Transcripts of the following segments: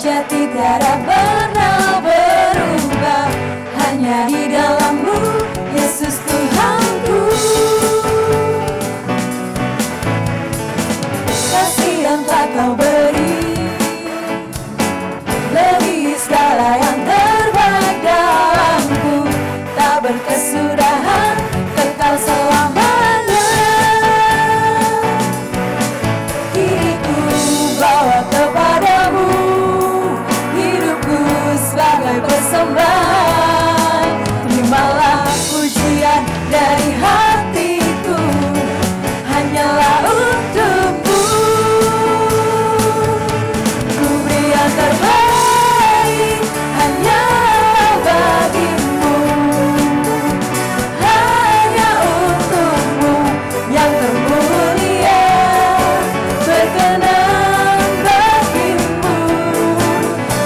sejati tiada pernah berubah, hanya di dalam-Mu, Yesus Tuhanku. Kasih yang telah Kau beri lebih segala yang terbaik dalamku, tak berkesudahan, kekal selamanya. Hidupku bawa kepadamu, hidupku sebagai persembahan. Terimalah pujian dari hatiku, hanyalah untuk-Mu. Ku beri yang terbaik, hanya bagi-Mu, hanya untuk-Mu yang termulia. Berkenan bagi-Mu,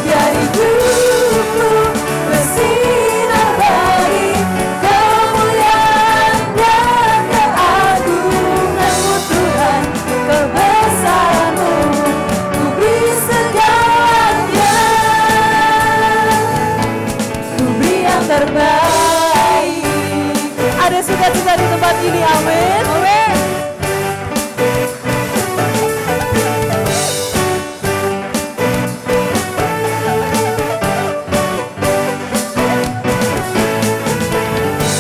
biar hidupku bersinar bagi kemuliaan dan keagungan-Mu Tuhan, kebesaran-Mu. Ku beri segalanya, ku beri yang terbaik. Ada sukacita di tempat ini, amin. Amin.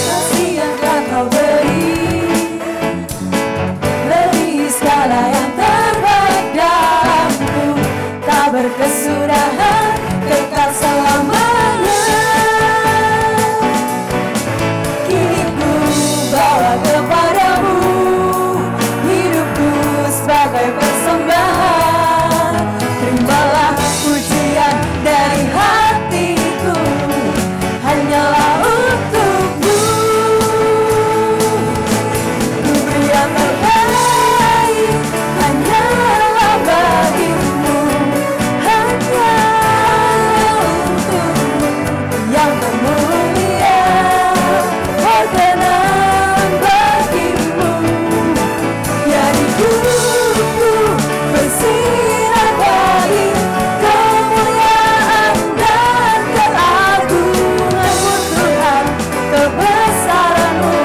Kasih yang telah Kau beri lebih segala yang terbaik dalamku, tak berkesudahan, kekal selamanya. Kini ku bawa kepadamu, hidupku sebagai persembahan. Terimalah pujian dari hatiku, hanyalah untuk-Mu. Ku beri yang terbaik, hanyalah bagi-Mu, hanya untuk-Mu yang termulia. Berkenan bagi-Mu, biar hidupku bersinar bagi kemuliaan dan keagungan-Mu Tuhan, kebesaran-Mu.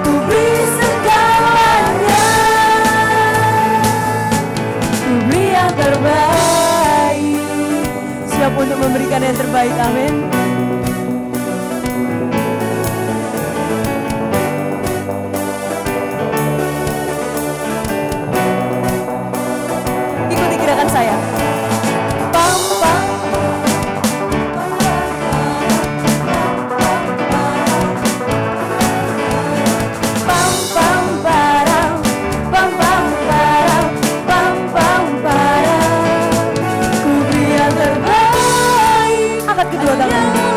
Ku beri segalanya, ku beri yang terbaik. Siap untuk memberikan yang terbaik, amin. Ikuti gerakan saya. Pam, pam. Pam, pam, param. Pam, pam, param. Pam, pam, param. Ku beri yang terbaik. Angkat kedua tangan.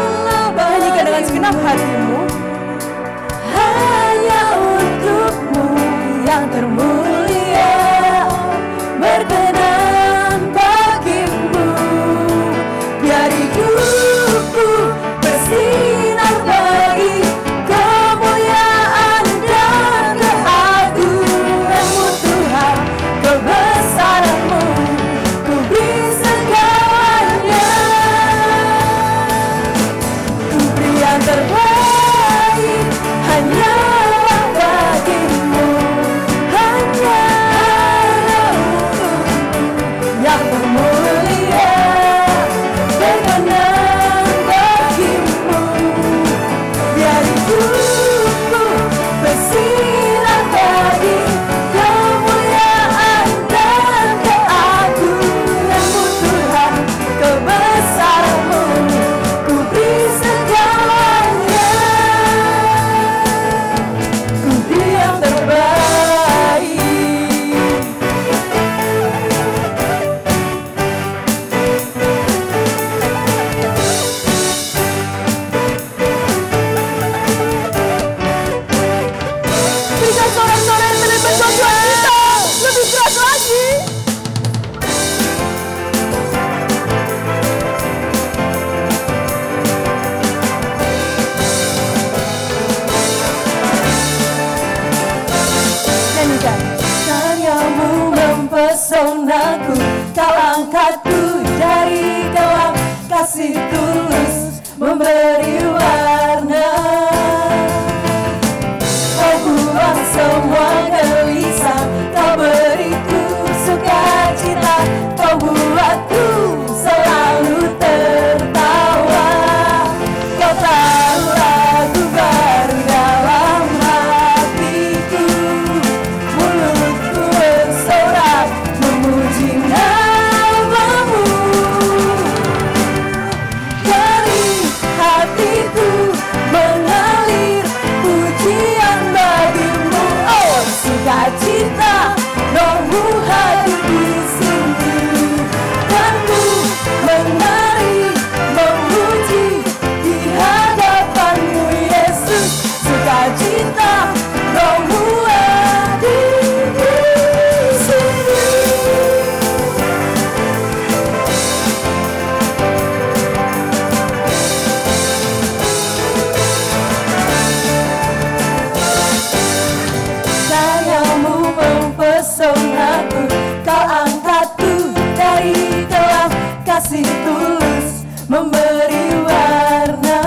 kasih tulus memberi warna.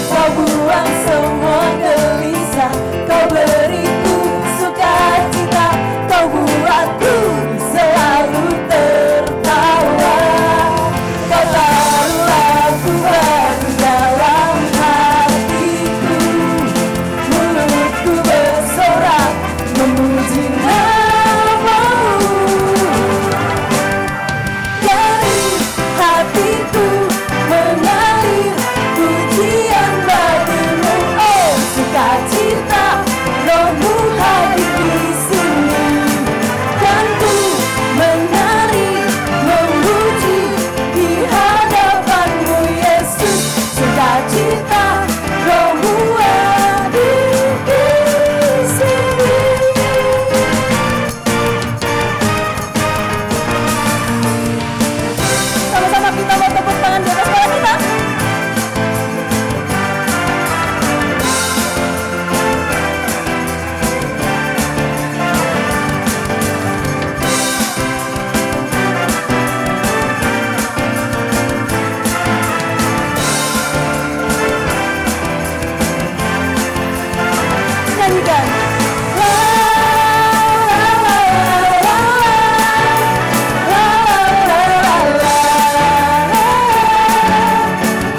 Kau buang semua gelisah, kau beriku sukacita, kau buatku selalu tertawa. Kau taruh lagu baru dalam hatiku, mulutku bersorak memuji namamu. Dari hatiku mengalir pujian bagimu, oh sukacita, Rohmu hadir di sini. Dan ku menari memuji di hadapanmu Yesus, sukacita, Rohmu hadir di sini. Sama-sama kita mau tepuk tangan di atas kepala kita. Nyanyikan. La, la, la, la, la, la, la, la, la.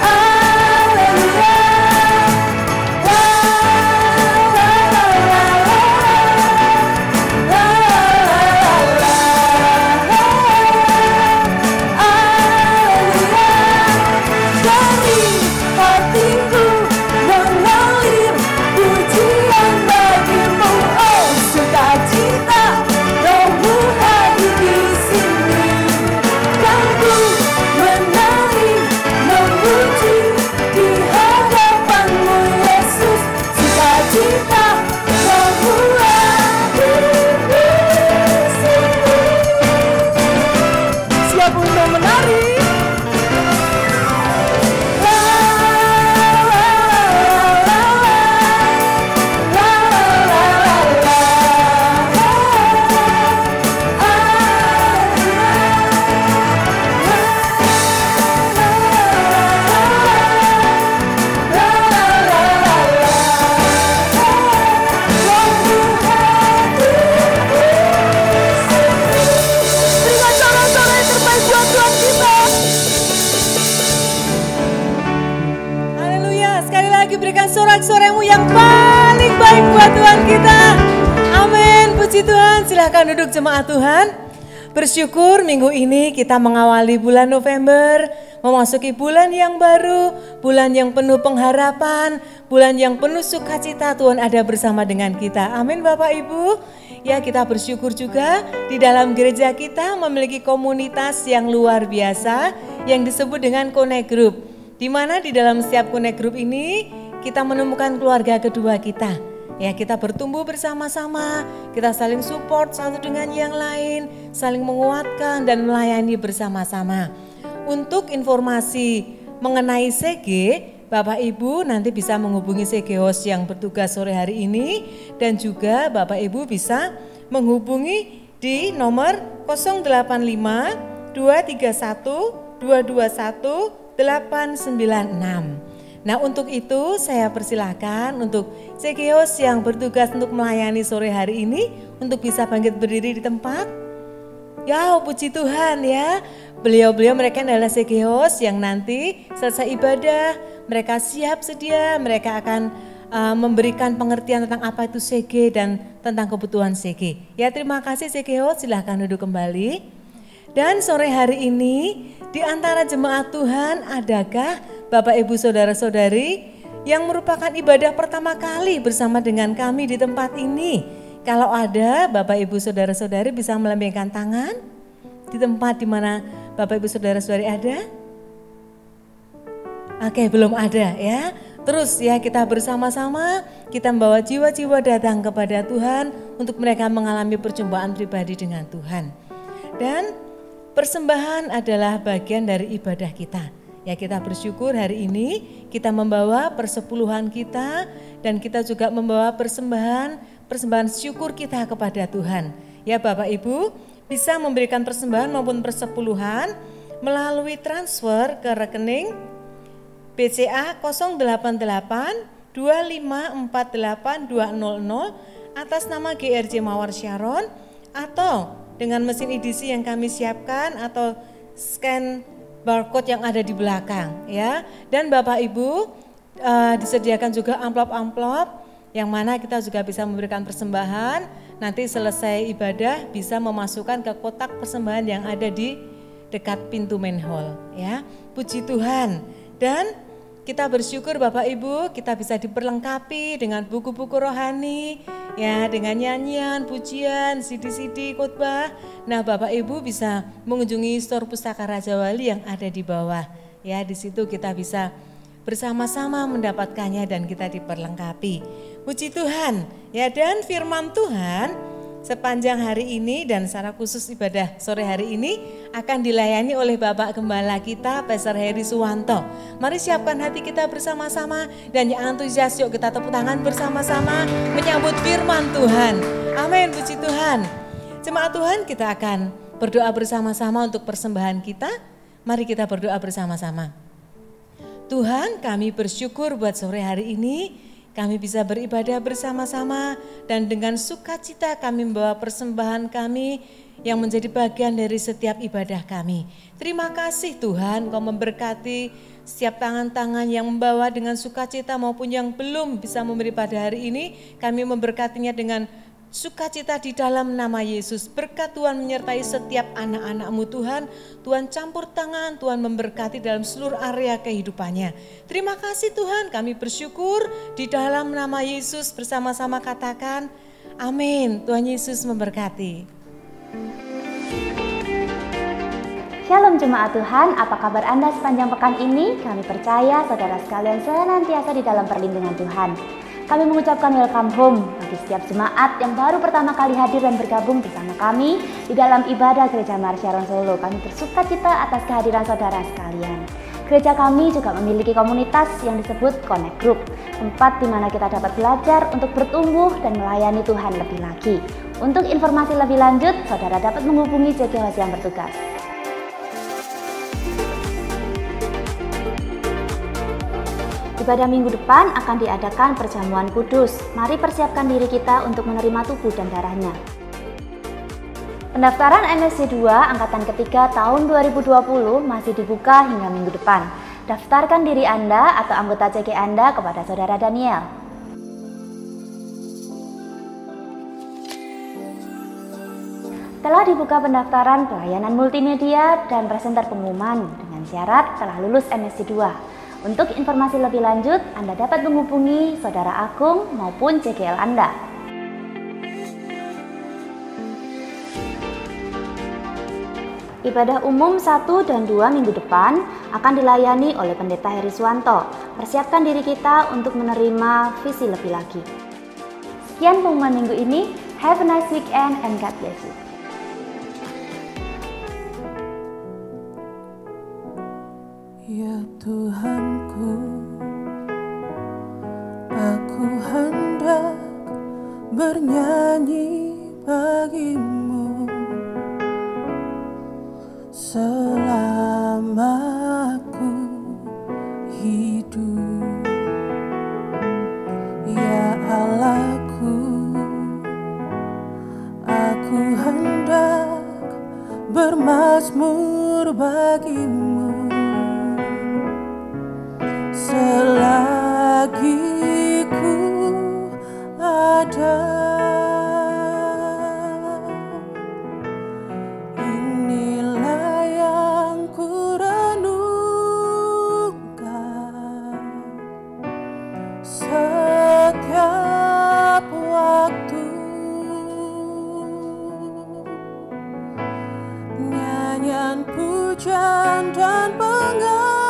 Haleluya. La, la, la, la, la, la, la, haleluya. Dari hatiku mengalir pujian bagimu, oh sukacita, Rohmu hadir di sini. Dan ku menari memuji di hadapanmu Yesus, sukacita, Rohmu hadir di sini. Siap untuk menari. La, la, la, la, la, la, berikan sorak-sorai terbaik buat Tuhan kita. Haleluya, sekali lagi berikan sorak-soramu yang paling baik buat Tuhan kita. Amin, puji Tuhan. Silahkan duduk jemaat Tuhan. Bersyukur minggu ini kita mengawali bulan November, memasuki bulan yang baru, bulan yang penuh pengharapan, bulan yang penuh sukacita. Tuhan ada bersama dengan kita. Amin Bapak Ibu. Ya, kita bersyukur juga di dalam gereja kita memiliki komunitas yang luar biasa yang disebut dengan Connect Group. Di mana di dalam setiap Connect Group ini kita menemukan keluarga kedua kita. Ya, kita bertumbuh bersama-sama, kita saling support satu dengan yang lain, saling menguatkan dan melayani bersama-sama. Untuk informasi mengenai CG, Bapak Ibu nanti bisa menghubungi CG Host yang bertugas sore hari ini, dan juga Bapak Ibu bisa menghubungi di nomor 085 231 221 896. Nah, untuk itu saya persilahkan untuk CG Host yang bertugas untuk melayani sore hari ini untuk bisa bangkit berdiri di tempat. Ya, puji Tuhan ya. Beliau-beliau mereka adalah CG Host yang nanti selesai ibadah, mereka siap sedia, mereka akan memberikan pengertian tentang apa itu CG dan tentang kebutuhan CG. Ya, terima kasih CG Host, silahkan duduk kembali. Dan sore hari ini di antara jemaat Tuhan adakah Bapak Ibu Saudara-saudari yang merupakan ibadah pertama kali bersama dengan kami di tempat ini? Kalau ada Bapak Ibu Saudara-saudari bisa melambaikan tangan di tempat di mana Bapak Ibu Saudara-saudari ada? Oke, belum ada ya. Terus ya kita bersama-sama kita membawa jiwa-jiwa datang kepada Tuhan untuk mereka mengalami perjumpaan pribadi dengan Tuhan. Dan persembahan adalah bagian dari ibadah kita. Ya, kita bersyukur hari ini kita membawa persepuluhan kita dan kita juga membawa persembahan syukur kita kepada Tuhan. Ya Bapak Ibu, bisa memberikan persembahan maupun persepuluhan melalui transfer ke rekening BCA 088 2548200 atas nama GRJ Mawar Sharon, atau dengan mesin edisi yang kami siapkan atau scan barcode yang ada di belakang ya. Dan Bapak Ibu disediakan juga amplop-amplop yang mana kita juga bisa memberikan persembahan. Nanti selesai ibadah bisa memasukkan ke kotak persembahan yang ada di dekat pintu main hall ya. Puji Tuhan. Dan kita bersyukur Bapak Ibu, kita bisa diperlengkapi dengan buku-buku rohani ya, dengan nyanyian, pujian, CD-CD khotbah. Nah, Bapak Ibu bisa mengunjungi store Pustaka Raja Wali yang ada di bawah ya. Di situ kita bisa bersama-sama mendapatkannya dan kita diperlengkapi. Puji Tuhan ya. Dan firman Tuhan sepanjang hari ini dan secara khusus ibadah sore hari ini akan dilayani oleh Bapak Gembala kita, Pastor Heri Suwanto. Mari siapkan hati kita bersama-sama, dan yang antusias yuk kita tepuk tangan bersama-sama menyambut firman Tuhan. Amin, puji Tuhan. Jemaat Tuhan, kita akan berdoa bersama-sama untuk persembahan kita. Mari kita berdoa bersama-sama. Tuhan, kami bersyukur buat sore hari ini kami bisa beribadah bersama-sama, dan dengan sukacita kami membawa persembahan kami yang menjadi bagian dari setiap ibadah kami. Terima kasih Tuhan, Kau memberkati setiap tangan-tangan yang membawa dengan sukacita maupun yang belum bisa memberi pada hari ini. Kami memberkatinya dengan sukacita di dalam nama Yesus. Berkat Tuhan menyertai setiap anak-anak-Mu Tuhan. Tuhan campur tangan, Tuhan memberkati dalam seluruh area kehidupannya. Terima kasih Tuhan, kami bersyukur di dalam nama Yesus. Bersama-sama katakan amin. Tuhan Yesus memberkati. Shalom jemaat Tuhan, apa kabar Anda sepanjang pekan ini? Kami percaya saudara sekalian senantiasa di dalam perlindungan Tuhan. Kami mengucapkan welcome home bagi setiap jemaat yang baru pertama kali hadir dan bergabung bersama kami di dalam ibadah Gereja Mawar Sharon Solo. Kami bersuka cita atas kehadiran saudara sekalian. Gereja kami juga memiliki komunitas yang disebut Connect Group, tempat di mana kita dapat belajar untuk bertumbuh dan melayani Tuhan lebih lagi. Untuk informasi lebih lanjut, saudara dapat menghubungi JGWS yang bertugas. Ibadah minggu depan akan diadakan perjamuan kudus. Mari persiapkan diri kita untuk menerima tubuh dan darahnya. Pendaftaran MSC 2 Angkatan Ketiga tahun 2020 masih dibuka hingga minggu depan. Daftarkan diri Anda atau anggota CG Anda kepada Saudara Daniel. Telah dibuka pendaftaran pelayanan multimedia dan presenter pengumuman dengan syarat telah lulus MSC 2. Untuk informasi lebih lanjut, Anda dapat menghubungi Saudara Agung maupun CGL Anda. Ibadah umum 1 dan 2 minggu depan akan dilayani oleh Pendeta Heri Suwanto. Persiapkan diri kita untuk menerima visi lebih lagi. Sekian pengumuman minggu ini. Have a nice weekend and God bless you. Ya Tuhanku, aku hendak bernyanyi bagimu selama aku hidup. Ya Allahku, aku hendak bermazmur bagimu selagi ku ada. Inilah yang ku renungkan setiap waktu. Nyanyian pujian dan pengagungan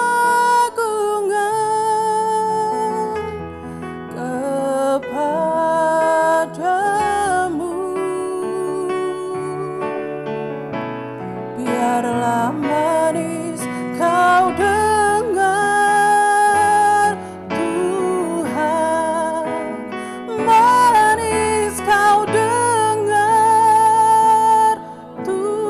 kepadamu, biarlah manis kau dengar Tuhan, manis kau dengar Tuhan.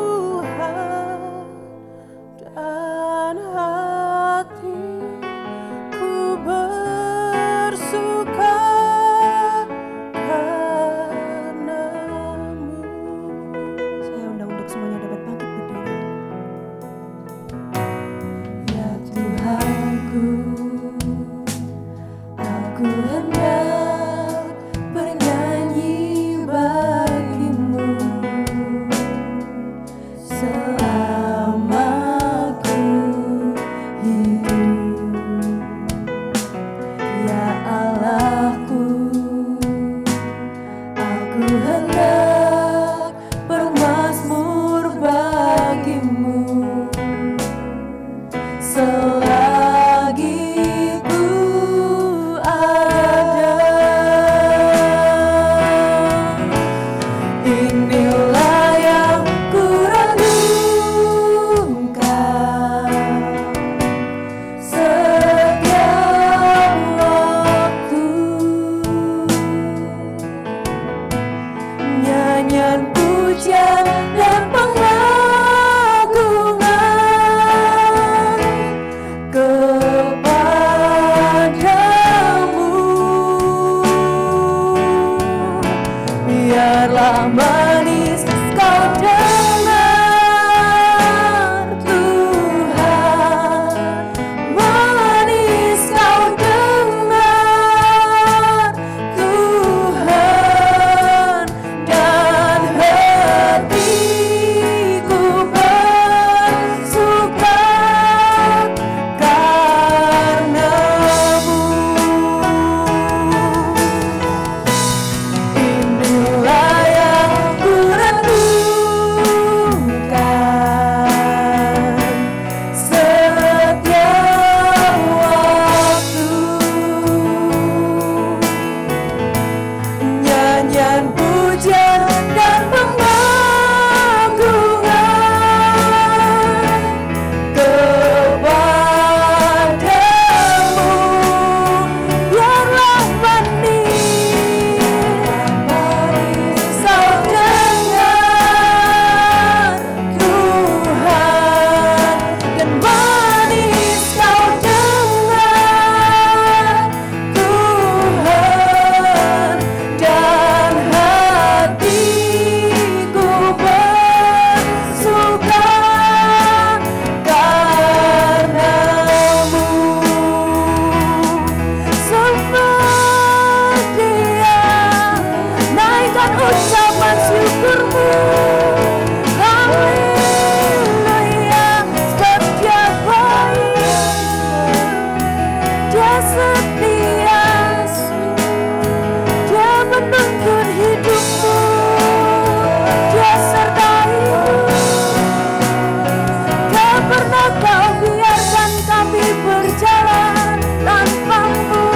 Karena kau biarkan kami berjalan tanpamu,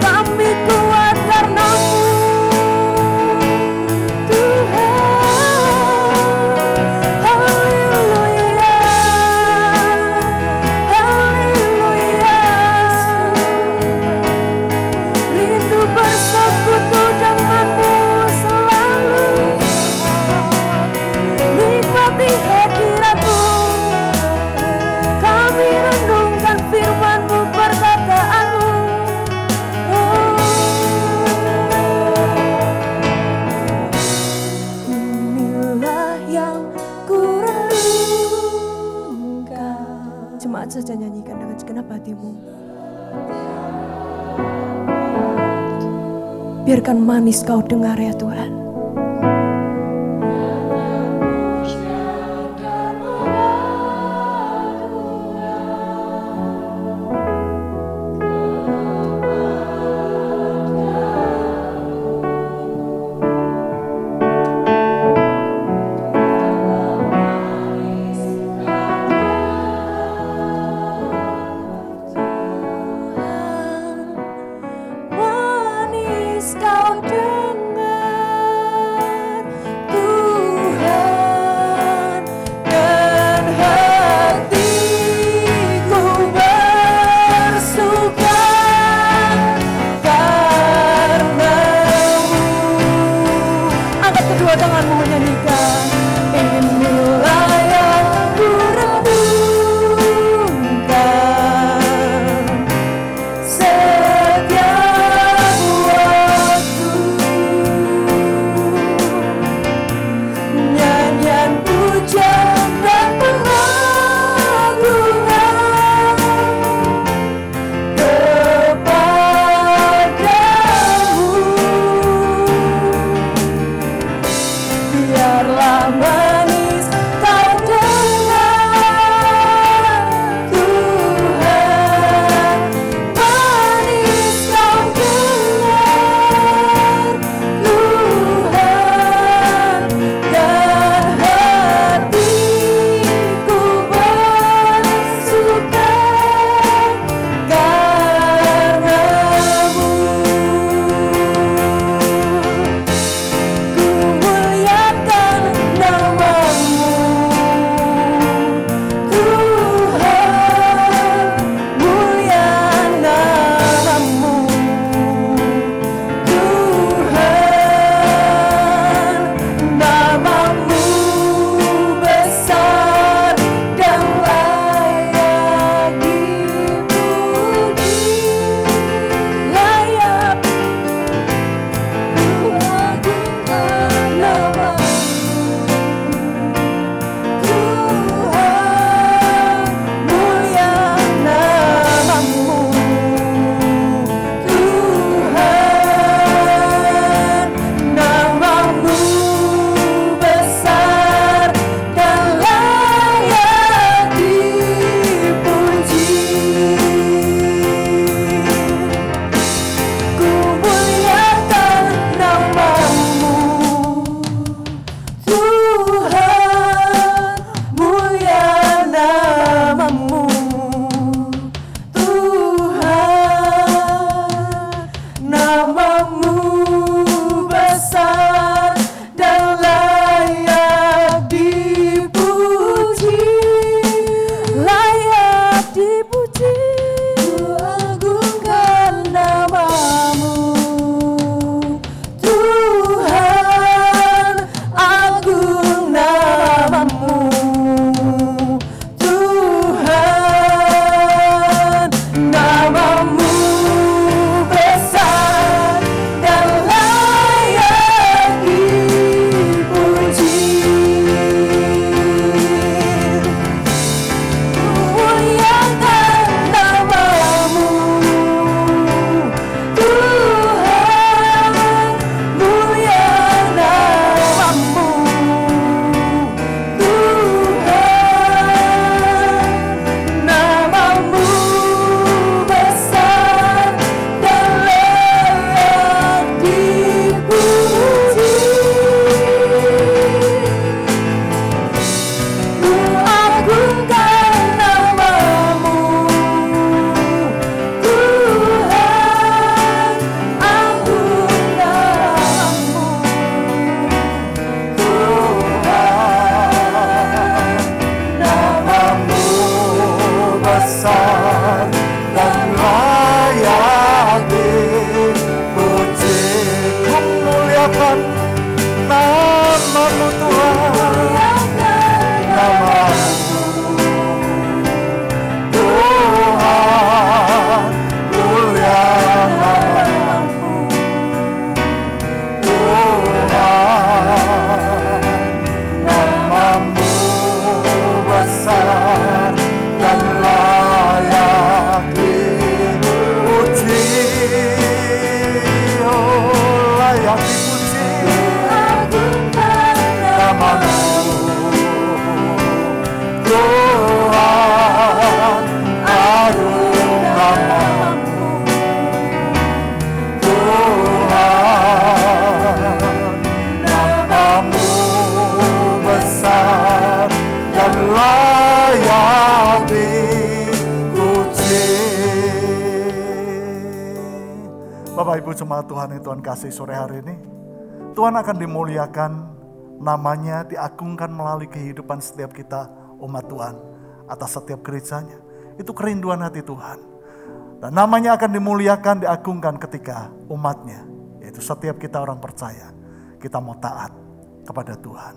kami kuat karenamu Tuhan. Haleluya, haleluya. Rindu bersekutu denganmu selalu, nikmati hadiratmu. Kami renungkan firman-Mu, perkataanmu. Inilah yang ku rindukan. Jemaat saja nyanyikan dengan segenap hatimu. Biarkan manis kau dengar ya Tuhan. Manis kau dengar Bapak Ibu jemaat Tuhan yang Tuhan kasih sore hari ini, Tuhan akan dimuliakan, namanya diagungkan melalui kehidupan setiap kita umat Tuhan, atas setiap gerejanya. Itu kerinduan hati Tuhan. Dan namanya akan dimuliakan, diagungkan ketika umatnya, yaitu setiap kita orang percaya, kita mau taat kepada Tuhan.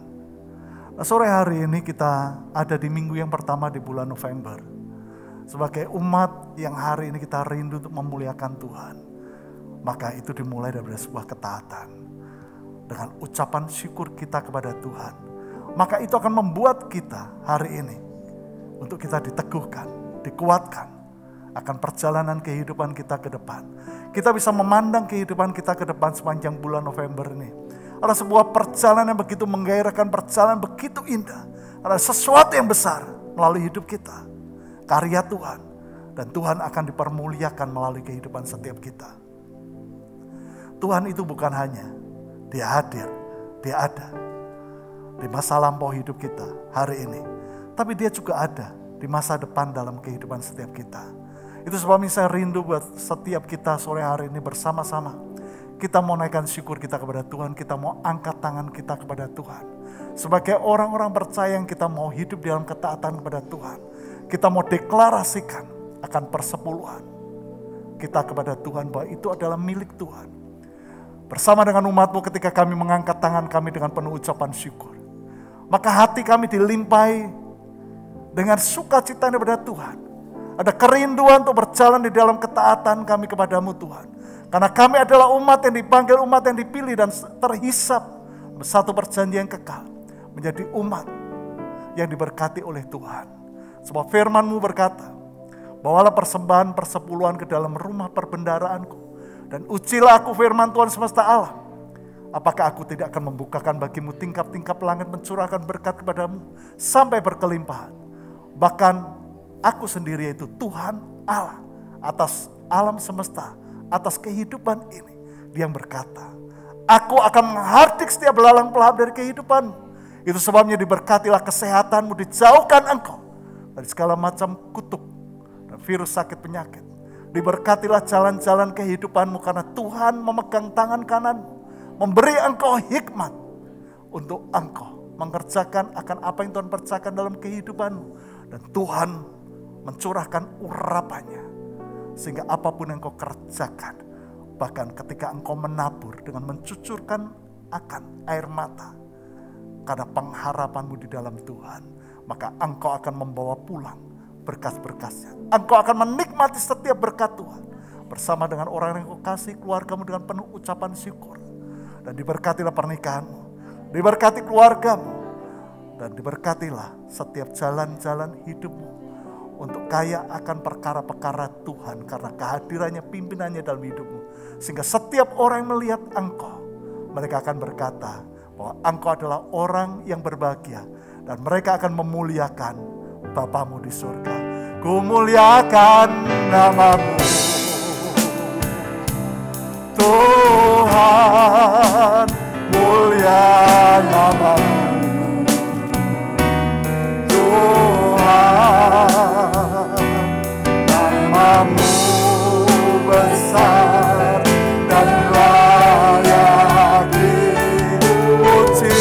Nah, sore hari ini kita ada di minggu yang pertama di bulan November. Sebagai umat yang hari ini kita rindu untuk memuliakan Tuhan, maka itu dimulai dari sebuah ketaatan. Dengan ucapan syukur kita kepada Tuhan, maka itu akan membuat kita hari ini untuk kita diteguhkan, dikuatkan akan perjalanan kehidupan kita ke depan. Kita bisa memandang kehidupan kita ke depan sepanjang bulan November ini. Ada sebuah perjalanan yang begitu menggairahkan, perjalanan begitu indah. Ada sesuatu yang besar melalui hidup kita. Karya Tuhan. Dan Tuhan akan dipermuliakan melalui kehidupan setiap kita. Tuhan itu bukan hanya Dia hadir, Dia ada di masa lampau hidup kita hari ini. Tapi Dia juga ada di masa depan dalam kehidupan setiap kita. Itu sebabnya saya rindu buat setiap kita sore hari ini bersama-sama. Kita mau naikkan syukur kita kepada Tuhan. Kita mau angkat tangan kita kepada Tuhan. Sebagai orang-orang percaya yang kita mau hidup dalam ketaatan kepada Tuhan. Kita mau deklarasikan akan persepuluhan kita kepada Tuhan bahwa itu adalah milik Tuhan. Bersama dengan umatmu ketika kami mengangkat tangan kami dengan penuh ucapan syukur. Maka hati kami dilimpahi dengan sukacita daripada Tuhan. Ada kerinduan untuk berjalan di dalam ketaatan kami kepadamu Tuhan. Karena kami adalah umat yang dipanggil, umat yang dipilih dan terhisap satu perjanjian kekal. Menjadi umat yang diberkati oleh Tuhan. Sebab firman-Mu berkata, bawalah persembahan persepuluhan ke dalam rumah perbendaraanku. Dan ujilah aku firman Tuhan semesta alam. Apakah aku tidak akan membukakan bagimu tingkap-tingkap langit mencurahkan berkat kepadamu sampai berkelimpahan. Bahkan aku sendiri yaitu Tuhan Allah atas alam semesta, atas kehidupan ini. Dia yang berkata, aku akan menghardik setiap belalang pelahap dari kehidupanmu. Itu sebabnya diberkatilah kesehatanmu, dijauhkan engkau dari segala macam kutuk dan virus sakit penyakit. Diberkatilah jalan-jalan kehidupanmu karena Tuhan memegang tangan kananmu. Memberi engkau hikmat untuk engkau mengerjakan akan apa yang Tuhan percayakan dalam kehidupanmu. Dan Tuhan mencurahkan urapannya. Sehingga apapun yang engkau kerjakan. Bahkan ketika engkau menabur dengan mencucurkan akan air mata. Karena pengharapanmu di dalam Tuhan. Maka engkau akan membawa pulang berkas-berkasnya. Engkau akan menikmati setiap berkat Tuhan. Bersama dengan orang yang engkau kasih, keluargamu dengan penuh ucapan syukur. Dan diberkatilah pernikahanmu. Diberkati keluargamu. Dan diberkatilah setiap jalan-jalan hidupmu. Untuk kaya akan perkara-perkara Tuhan. Karena kehadirannya, pimpinannya dalam hidupmu. Sehingga setiap orang yang melihat engkau. Mereka akan berkata bahwa engkau adalah orang yang berbahagia. Dan mereka akan memuliakan Bapamu di surga. Ku muliakan namamu Tuhan, mulia namamu Tuhan, namamu besar dan layak dipuji.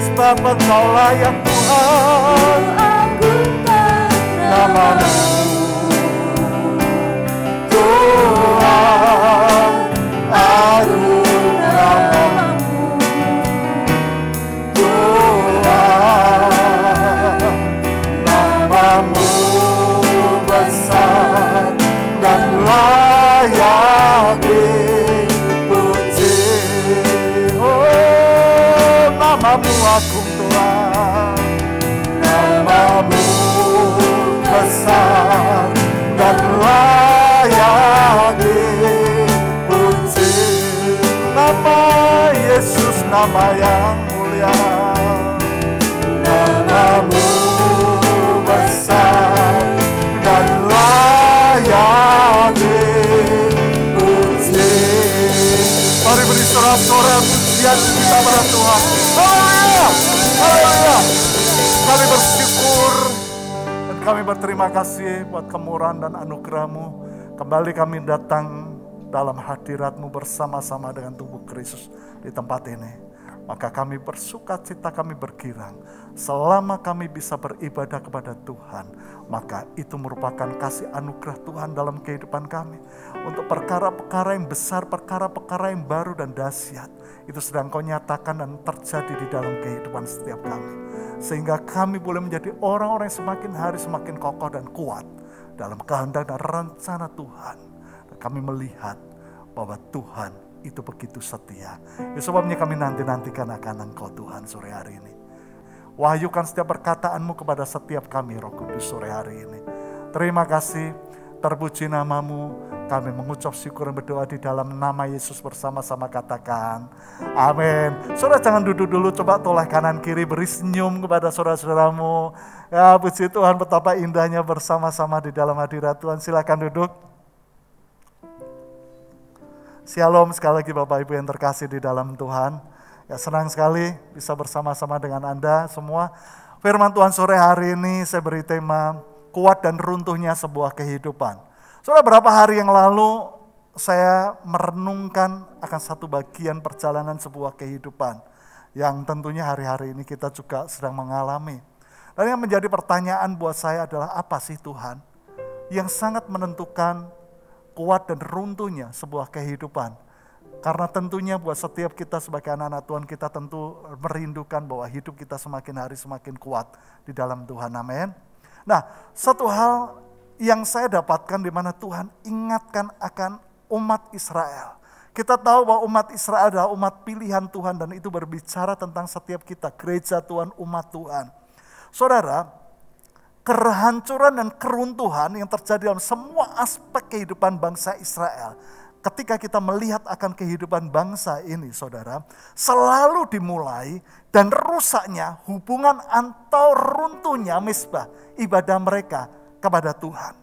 Sebab Engkau layak Tuhan, namamu Tuhan, agung namamu Tuhan, namamu besar dan layak dipuji. Oh, namamu agung Tuhan, namamu besar dan layak dipuji. Nama Yesus, nama yang mulia. Namamu besar dan layak dipuji. Mari beri sorak-sorai pujian kita pada Tuhan. Haleluya, haleluya. Kami bersyukur dan kami berterima kasih buat kemurahan dan anugerah-Mu. Kembali kami datang dalam hadirat-Mu bersama-sama dengan tubuh Kristus di tempat ini. Maka kami bersuka cita, kami bergirang. Selama kami bisa beribadah kepada Tuhan, maka itu merupakan kasih anugerah Tuhan dalam kehidupan kami. Untuk perkara-perkara yang besar, perkara-perkara yang baru dan dahsyat, itu sedang Kau nyatakan dan terjadi di dalam kehidupan setiap kami. Sehingga kami boleh menjadi orang-orang yang semakin hari semakin kokoh dan kuat dalam kehendak dan rencana Tuhan. Dan kami melihat bahwa Tuhan itu begitu setia. Ya, sebabnya kami nantikan akan Engkau Tuhan sore hari ini. Wahyukan setiap perkataanmu kepada setiap kami Roh Kudus sore hari ini. Terima kasih, terpuji nama-Mu. Kami mengucap syukur dan berdoa di dalam nama Yesus bersama-sama katakan amin. Saudara jangan duduk dulu, coba toleh kanan kiri, beri senyum kepada saudara-saudaramu. Ya puji Tuhan, betapa indahnya bersama-sama di dalam hadirat Tuhan. Silakan duduk. Shalom sekali lagi Bapak Ibu yang terkasih di dalam Tuhan. Ya, senang sekali bisa bersama-sama dengan Anda semua. Firman Tuhan sore hari ini saya beri tema kuat dan runtuhnya sebuah kehidupan. Saudara, berapa hari yang lalu saya merenungkan akan satu bagian perjalanan sebuah kehidupan yang tentunya hari-hari ini kita juga sedang mengalami. Dan yang menjadi pertanyaan buat saya adalah apa sih Tuhan yang sangat menentukan kuat dan runtuhnya sebuah kehidupan. Karena tentunya buat setiap kita sebagai anak-anak Tuhan, kita tentu merindukan bahwa hidup kita semakin hari semakin kuat di dalam Tuhan. Amin. Nah, satu hal yang saya dapatkan di mana Tuhan ingatkan akan umat Israel. Kita tahu bahwa umat Israel adalah umat pilihan Tuhan dan itu berbicara tentang setiap kita, gereja Tuhan, umat Tuhan. Saudara, kehancuran dan keruntuhan yang terjadi dalam semua aspek kehidupan bangsa Israel. Ketika kita melihat akan kehidupan bangsa ini, saudara, selalu dimulai dan rusaknya hubungan atau runtuhnya mezbah ibadah mereka kepada Tuhan.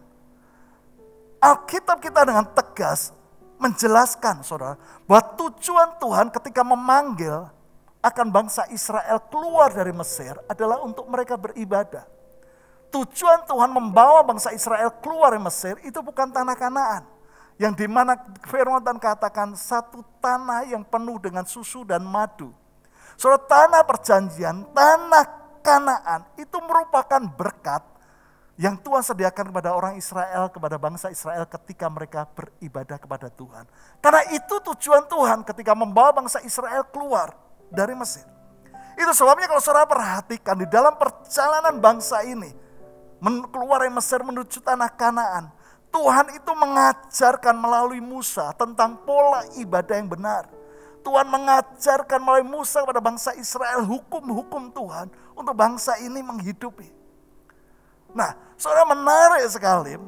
Alkitab kita dengan tegas menjelaskan, saudara, bahwa tujuan Tuhan ketika memanggil akan bangsa Israel keluar dari Mesir adalah untuk mereka beribadah. Tujuan Tuhan membawa bangsa Israel keluar dari Mesir itu bukan tanah Kanaan. Yang dimana firman Tuhan katakan satu tanah yang penuh dengan susu dan madu. Saudara, tanah perjanjian, tanah Kanaan itu merupakan berkat yang Tuhan sediakan kepada orang Israel, kepada bangsa Israel ketika mereka beribadah kepada Tuhan. Karena itu tujuan Tuhan ketika membawa bangsa Israel keluar dari Mesir. Itu sebabnya kalau saudara perhatikan di dalam perjalanan bangsa ini, keluar dari Mesir menuju tanah Kanaan, Tuhan itu mengajarkan melalui Musa tentang pola ibadah yang benar. Tuhan mengajarkan melalui Musa kepada bangsa Israel hukum-hukum Tuhan untuk bangsa ini menghidupi. Nah, saudara, menarik sekali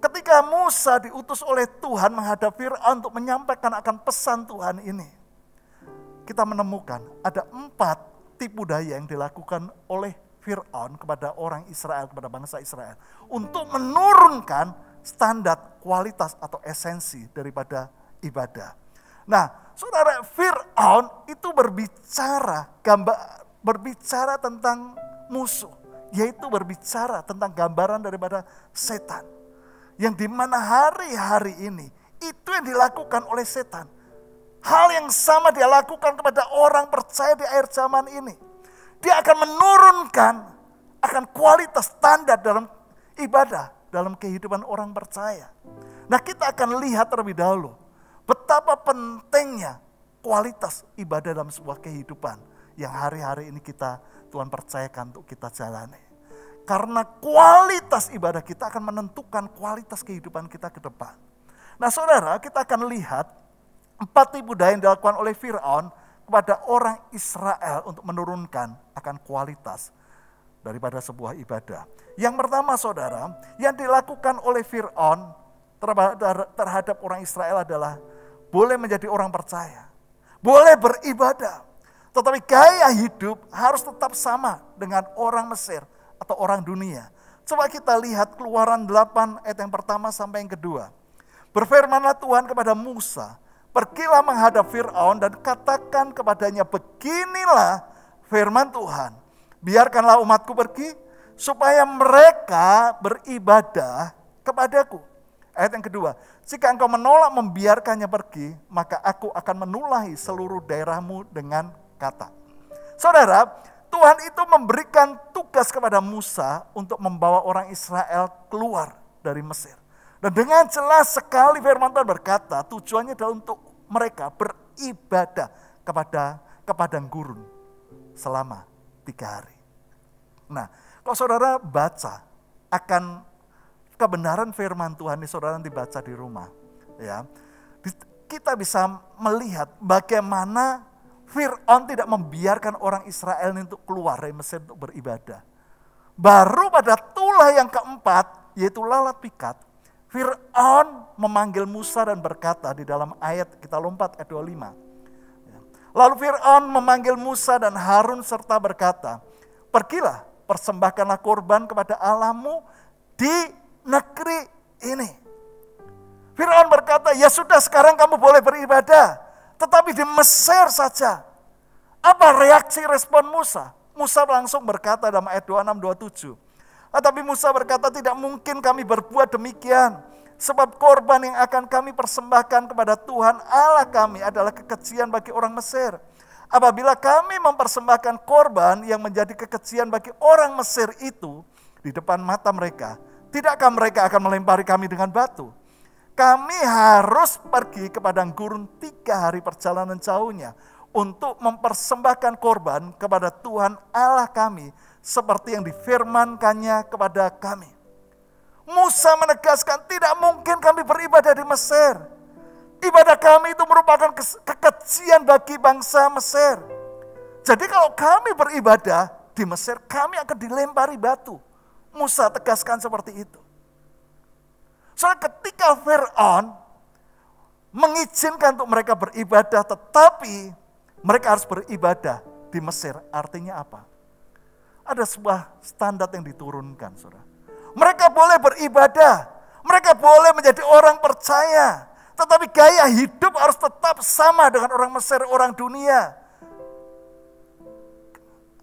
ketika Musa diutus oleh Tuhan menghadap Fir'aun untuk menyampaikan akan pesan Tuhan ini. Kita menemukan ada 4 tipu daya yang dilakukan oleh Fir'aun kepada orang Israel, kepada bangsa Israel. Untuk menurunkan standar kualitas atau esensi daripada ibadah. Nah, saudara, Fir'aun itu berbicara tentang musuh. Yaitu berbicara tentang gambaran daripada setan. Yang dimana hari-hari ini itu yang dilakukan oleh setan. Hal yang sama dia lakukan kepada orang percaya di akhir zaman ini. Dia akan menurunkan akan kualitas standar dalam ibadah, dalam kehidupan orang percaya. Nah, kita akan lihat terlebih dahulu betapa pentingnya kualitas ibadah dalam sebuah kehidupan yang hari-hari ini Tuhan percayakan untuk kita jalani. Karena kualitas ibadah kita akan menentukan kualitas kehidupan kita ke depan. Nah, saudara, kita akan lihat 4 tipu daya yang dilakukan oleh Fir'aun kepada orang Israel untuk menurunkan akan kualitas daripada sebuah ibadah. Yang pertama, saudara, yang dilakukan oleh Fir'aun terhadap orang Israel adalah boleh menjadi orang percaya, boleh beribadah, tetapi gaya hidup harus tetap sama dengan orang Mesir atau orang dunia. Coba kita lihat Keluaran 8 ayat yang pertama sampai yang kedua. Berfirmanlah Tuhan kepada Musa, pergilah menghadap Fir'aun dan katakan kepadanya, beginilah firman Tuhan, biarkanlah umatku pergi supaya mereka beribadah kepadaku. Ayat yang kedua, jika engkau menolak membiarkannya pergi, maka aku akan menulahi seluruh daerahmu dengan kata. Saudara, Tuhan itu memberikan tugas kepada Musa untuk membawa orang Israel keluar dari Mesir. Dan dengan jelas sekali firman Tuhan berkata, tujuannya adalah untuk mereka beribadah ke padang gurun selama 3 hari. Nah, kalau saudara baca akan kebenaran firman Tuhan ini, saudara nanti baca di rumah, ya, kita bisa melihat bagaimana Fir'aun tidak membiarkan orang Israel ini untuk keluar dari Mesir untuk beribadah. Baru pada tulah yang keempat, yaitu lalat pikat, Fir'aun memanggil Musa dan berkata di dalam ayat, kita lompat ayat 25. Lalu Fir'aun memanggil Musa dan Harun serta berkata, pergilah, persembahkanlah korban kepada Allahmu di negeri ini. Fir'aun berkata, ya sudah sekarang kamu boleh beribadah, tetapi di Mesir saja. Apa reaksi respon Musa? Musa langsung berkata dalam ayat 26-27. Tetapi Musa berkata, tidak mungkin kami berbuat demikian. Sebab korban yang akan kami persembahkan kepada Tuhan Allah kami adalah kekejian bagi orang Mesir. Apabila kami mempersembahkan korban yang menjadi kekejian bagi orang Mesir itu di depan mata mereka, tidakkah mereka akan melempari kami dengan batu? Kami harus pergi ke padang gurun 3 hari perjalanan jauhnya untuk mempersembahkan korban kepada Tuhan Allah kami seperti yang difirmankannya kepada kami. Musa menegaskan tidak mungkin kami beribadah di Mesir. Ibadah kami itu merupakan kekejian bagi bangsa Mesir. Jadi kalau kami beribadah di Mesir, kami akan dilempari batu. Musa tegaskan seperti itu. Soalnya ketika Fir'aun mengizinkan untuk mereka beribadah, tetapi mereka harus beribadah di Mesir, artinya apa? Ada sebuah standar yang diturunkan, saudara. Mereka boleh beribadah, mereka boleh menjadi orang percaya, tetapi gaya hidup harus tetap sama dengan orang Mesir, orang dunia.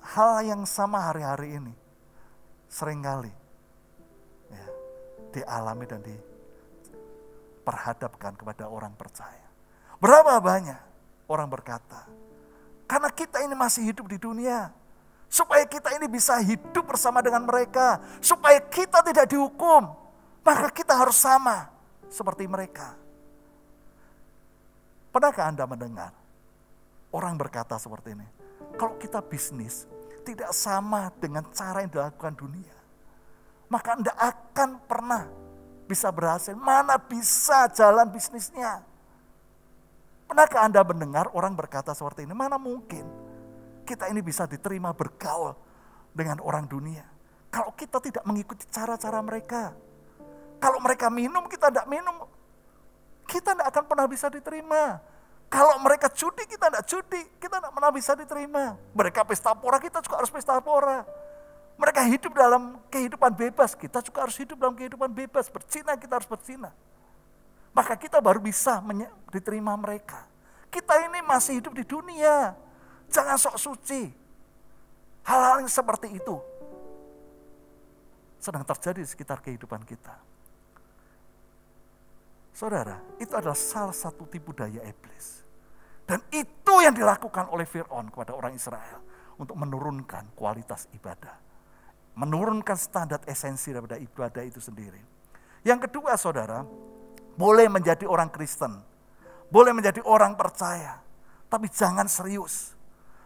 Hal yang sama hari-hari ini seringkali ya, dialami dan diperhadapkan kepada orang percaya. Berapa banyak orang berkata, karena kita ini masih hidup di dunia, supaya kita ini bisa hidup bersama dengan mereka, supaya kita tidak dihukum, maka kita harus sama seperti mereka. Pernahkah Anda mendengar orang berkata seperti ini? Kalau kita bisnis tidak sama dengan cara yang dilakukan dunia, maka Anda akan pernah bisa berhasil. Mana bisa jalan bisnisnya? Pernahkah Anda mendengar orang berkata seperti ini? Mana mungkin kita ini bisa diterima bergaul dengan orang dunia kalau kita tidak mengikuti cara-cara mereka. Kalau mereka minum, kita tidak minum, kita tidak akan pernah bisa diterima. Kalau mereka judi, kita tidak judi, kita tidak pernah bisa diterima. Mereka pesta pora, kita juga harus pesta pora. Mereka hidup dalam kehidupan bebas, kita juga harus hidup dalam kehidupan bebas. Berzina, kita harus berzina. Maka kita baru bisa diterima mereka. Kita ini masih hidup di dunia. Jangan sok suci. Hal-hal yang seperti itu sedang terjadi di sekitar kehidupan kita. Saudara, itu adalah salah satu tipu daya iblis. Dan itu yang dilakukan oleh Fir'aun kepada orang Israel untuk menurunkan kualitas ibadah. Menurunkan standar esensi daripada ibadah itu sendiri. Yang kedua, saudara, boleh menjadi orang Kristen, boleh menjadi orang percaya, tapi jangan serius.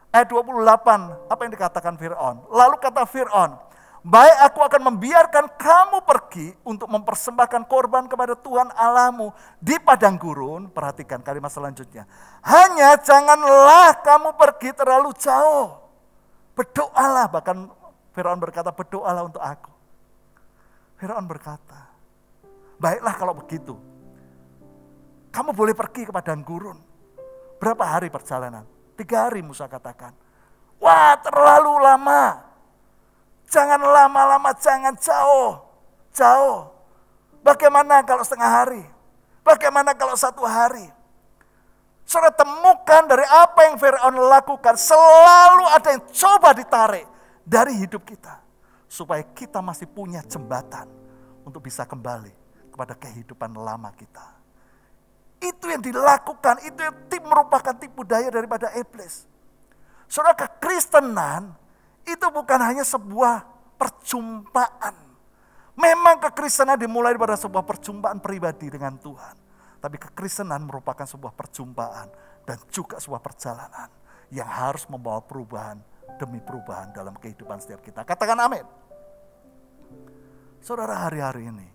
Ayat 28, apa yang dikatakan Fir'aun? Lalu kata Fir'aun, baik aku akan membiarkan kamu pergi untuk mempersembahkan korban kepada Tuhan Allahmu di padang gurun. Perhatikan kalimat selanjutnya. Hanya janganlah kamu pergi terlalu jauh. Berdoalah, bahkan Fir'aun berkata berdoalah untuk aku. Fir'aun berkata, baiklah kalau begitu. Kamu boleh pergi ke padang gurun. Berapa hari perjalanan? 3 hari Musa katakan. Wah, terlalu lama. Jangan lama-lama, jangan jauh. Bagaimana kalau setengah hari? Bagaimana kalau 1 hari? Saudara, temukan dari apa yang Fir'aun lakukan, selalu ada yang coba ditarik dari hidup kita. Supaya kita masih punya jembatan untuk bisa kembali kepada kehidupan lama kita. Itu yang dilakukan, itu yang merupakan tipu daya daripada iblis. Saudara, kekristenan itu bukan hanya sebuah perjumpaan. Memang kekristenan dimulai daripada sebuah perjumpaan pribadi dengan Tuhan. Tapi kekristenan merupakan sebuah perjumpaan dan juga sebuah perjalanan yang harus membawa perubahan demi perubahan dalam kehidupan setiap kita. Katakan amin. Saudara, hari-hari ini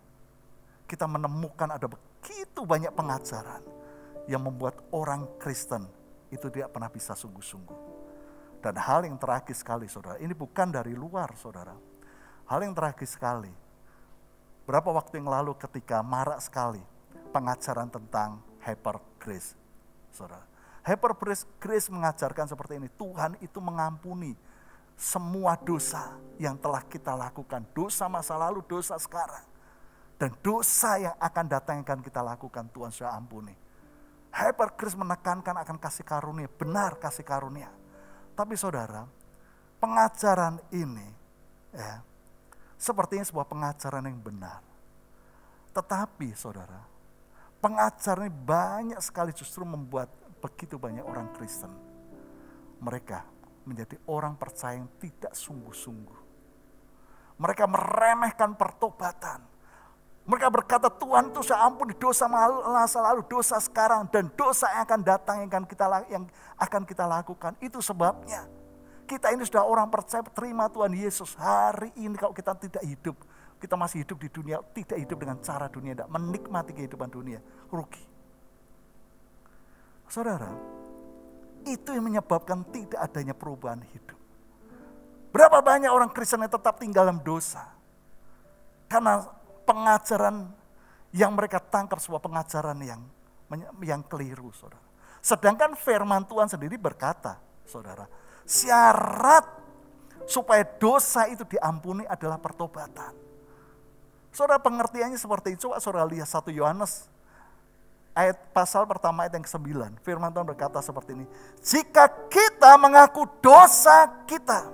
kita menemukan ada begitu banyak pengajaran yang membuat orang Kristen itu tidak pernah bisa sungguh-sungguh. Dan hal yang tragis sekali, saudara, ini bukan dari luar, saudara. Hal yang tragis sekali, berapa waktu yang lalu ketika marak sekali pengajaran tentang hyper grace, saudara. Hyper grace mengajarkan seperti ini, Tuhan itu mengampuni semua dosa yang telah kita lakukan. Dosa masa lalu, dosa sekarang. Dan dosa yang akan datang yang akan kita lakukan, Tuhan sudah ampuni. Hyper grace menekankan akan kasih karunia, benar kasih karunia. Tapi saudara, pengajaran ini sepertinya sebuah pengajaran yang benar. Tetapi saudara, pengajaran ini banyak sekali justru membuat begitu banyak orang Kristen. Mereka menjadi orang percaya yang tidak sungguh-sungguh. Mereka meremehkan pertobatan. Mereka berkata Tuhan itu saya ampuni dosa masa lalu, dosa sekarang, dan dosa yang akan datang yang akan kita lakukan. Itu sebabnya kita ini sudah orang percaya, terima Tuhan Yesus. Hari ini kalau kita tidak hidup, kita masih hidup di dunia, tidak hidup dengan cara dunia, tidak menikmati kehidupan dunia, rugi. Saudara, itu yang menyebabkan tidak adanya perubahan hidup. Berapa banyak orang Kristen yang tetap tinggal dalam dosa? Karena pengajaran yang mereka tangkap sebuah pengajaran yang keliru, saudara. Sedangkan firman Tuhan sendiri berkata, saudara, syarat supaya dosa itu diampuni adalah pertobatan. Saudara, pengertiannya seperti itu. Coba saudara lihat 1 Yohanes ayat pasal pertama ayat yang ke-9. Firman Tuhan berkata seperti ini. Jika kita mengaku dosa kita,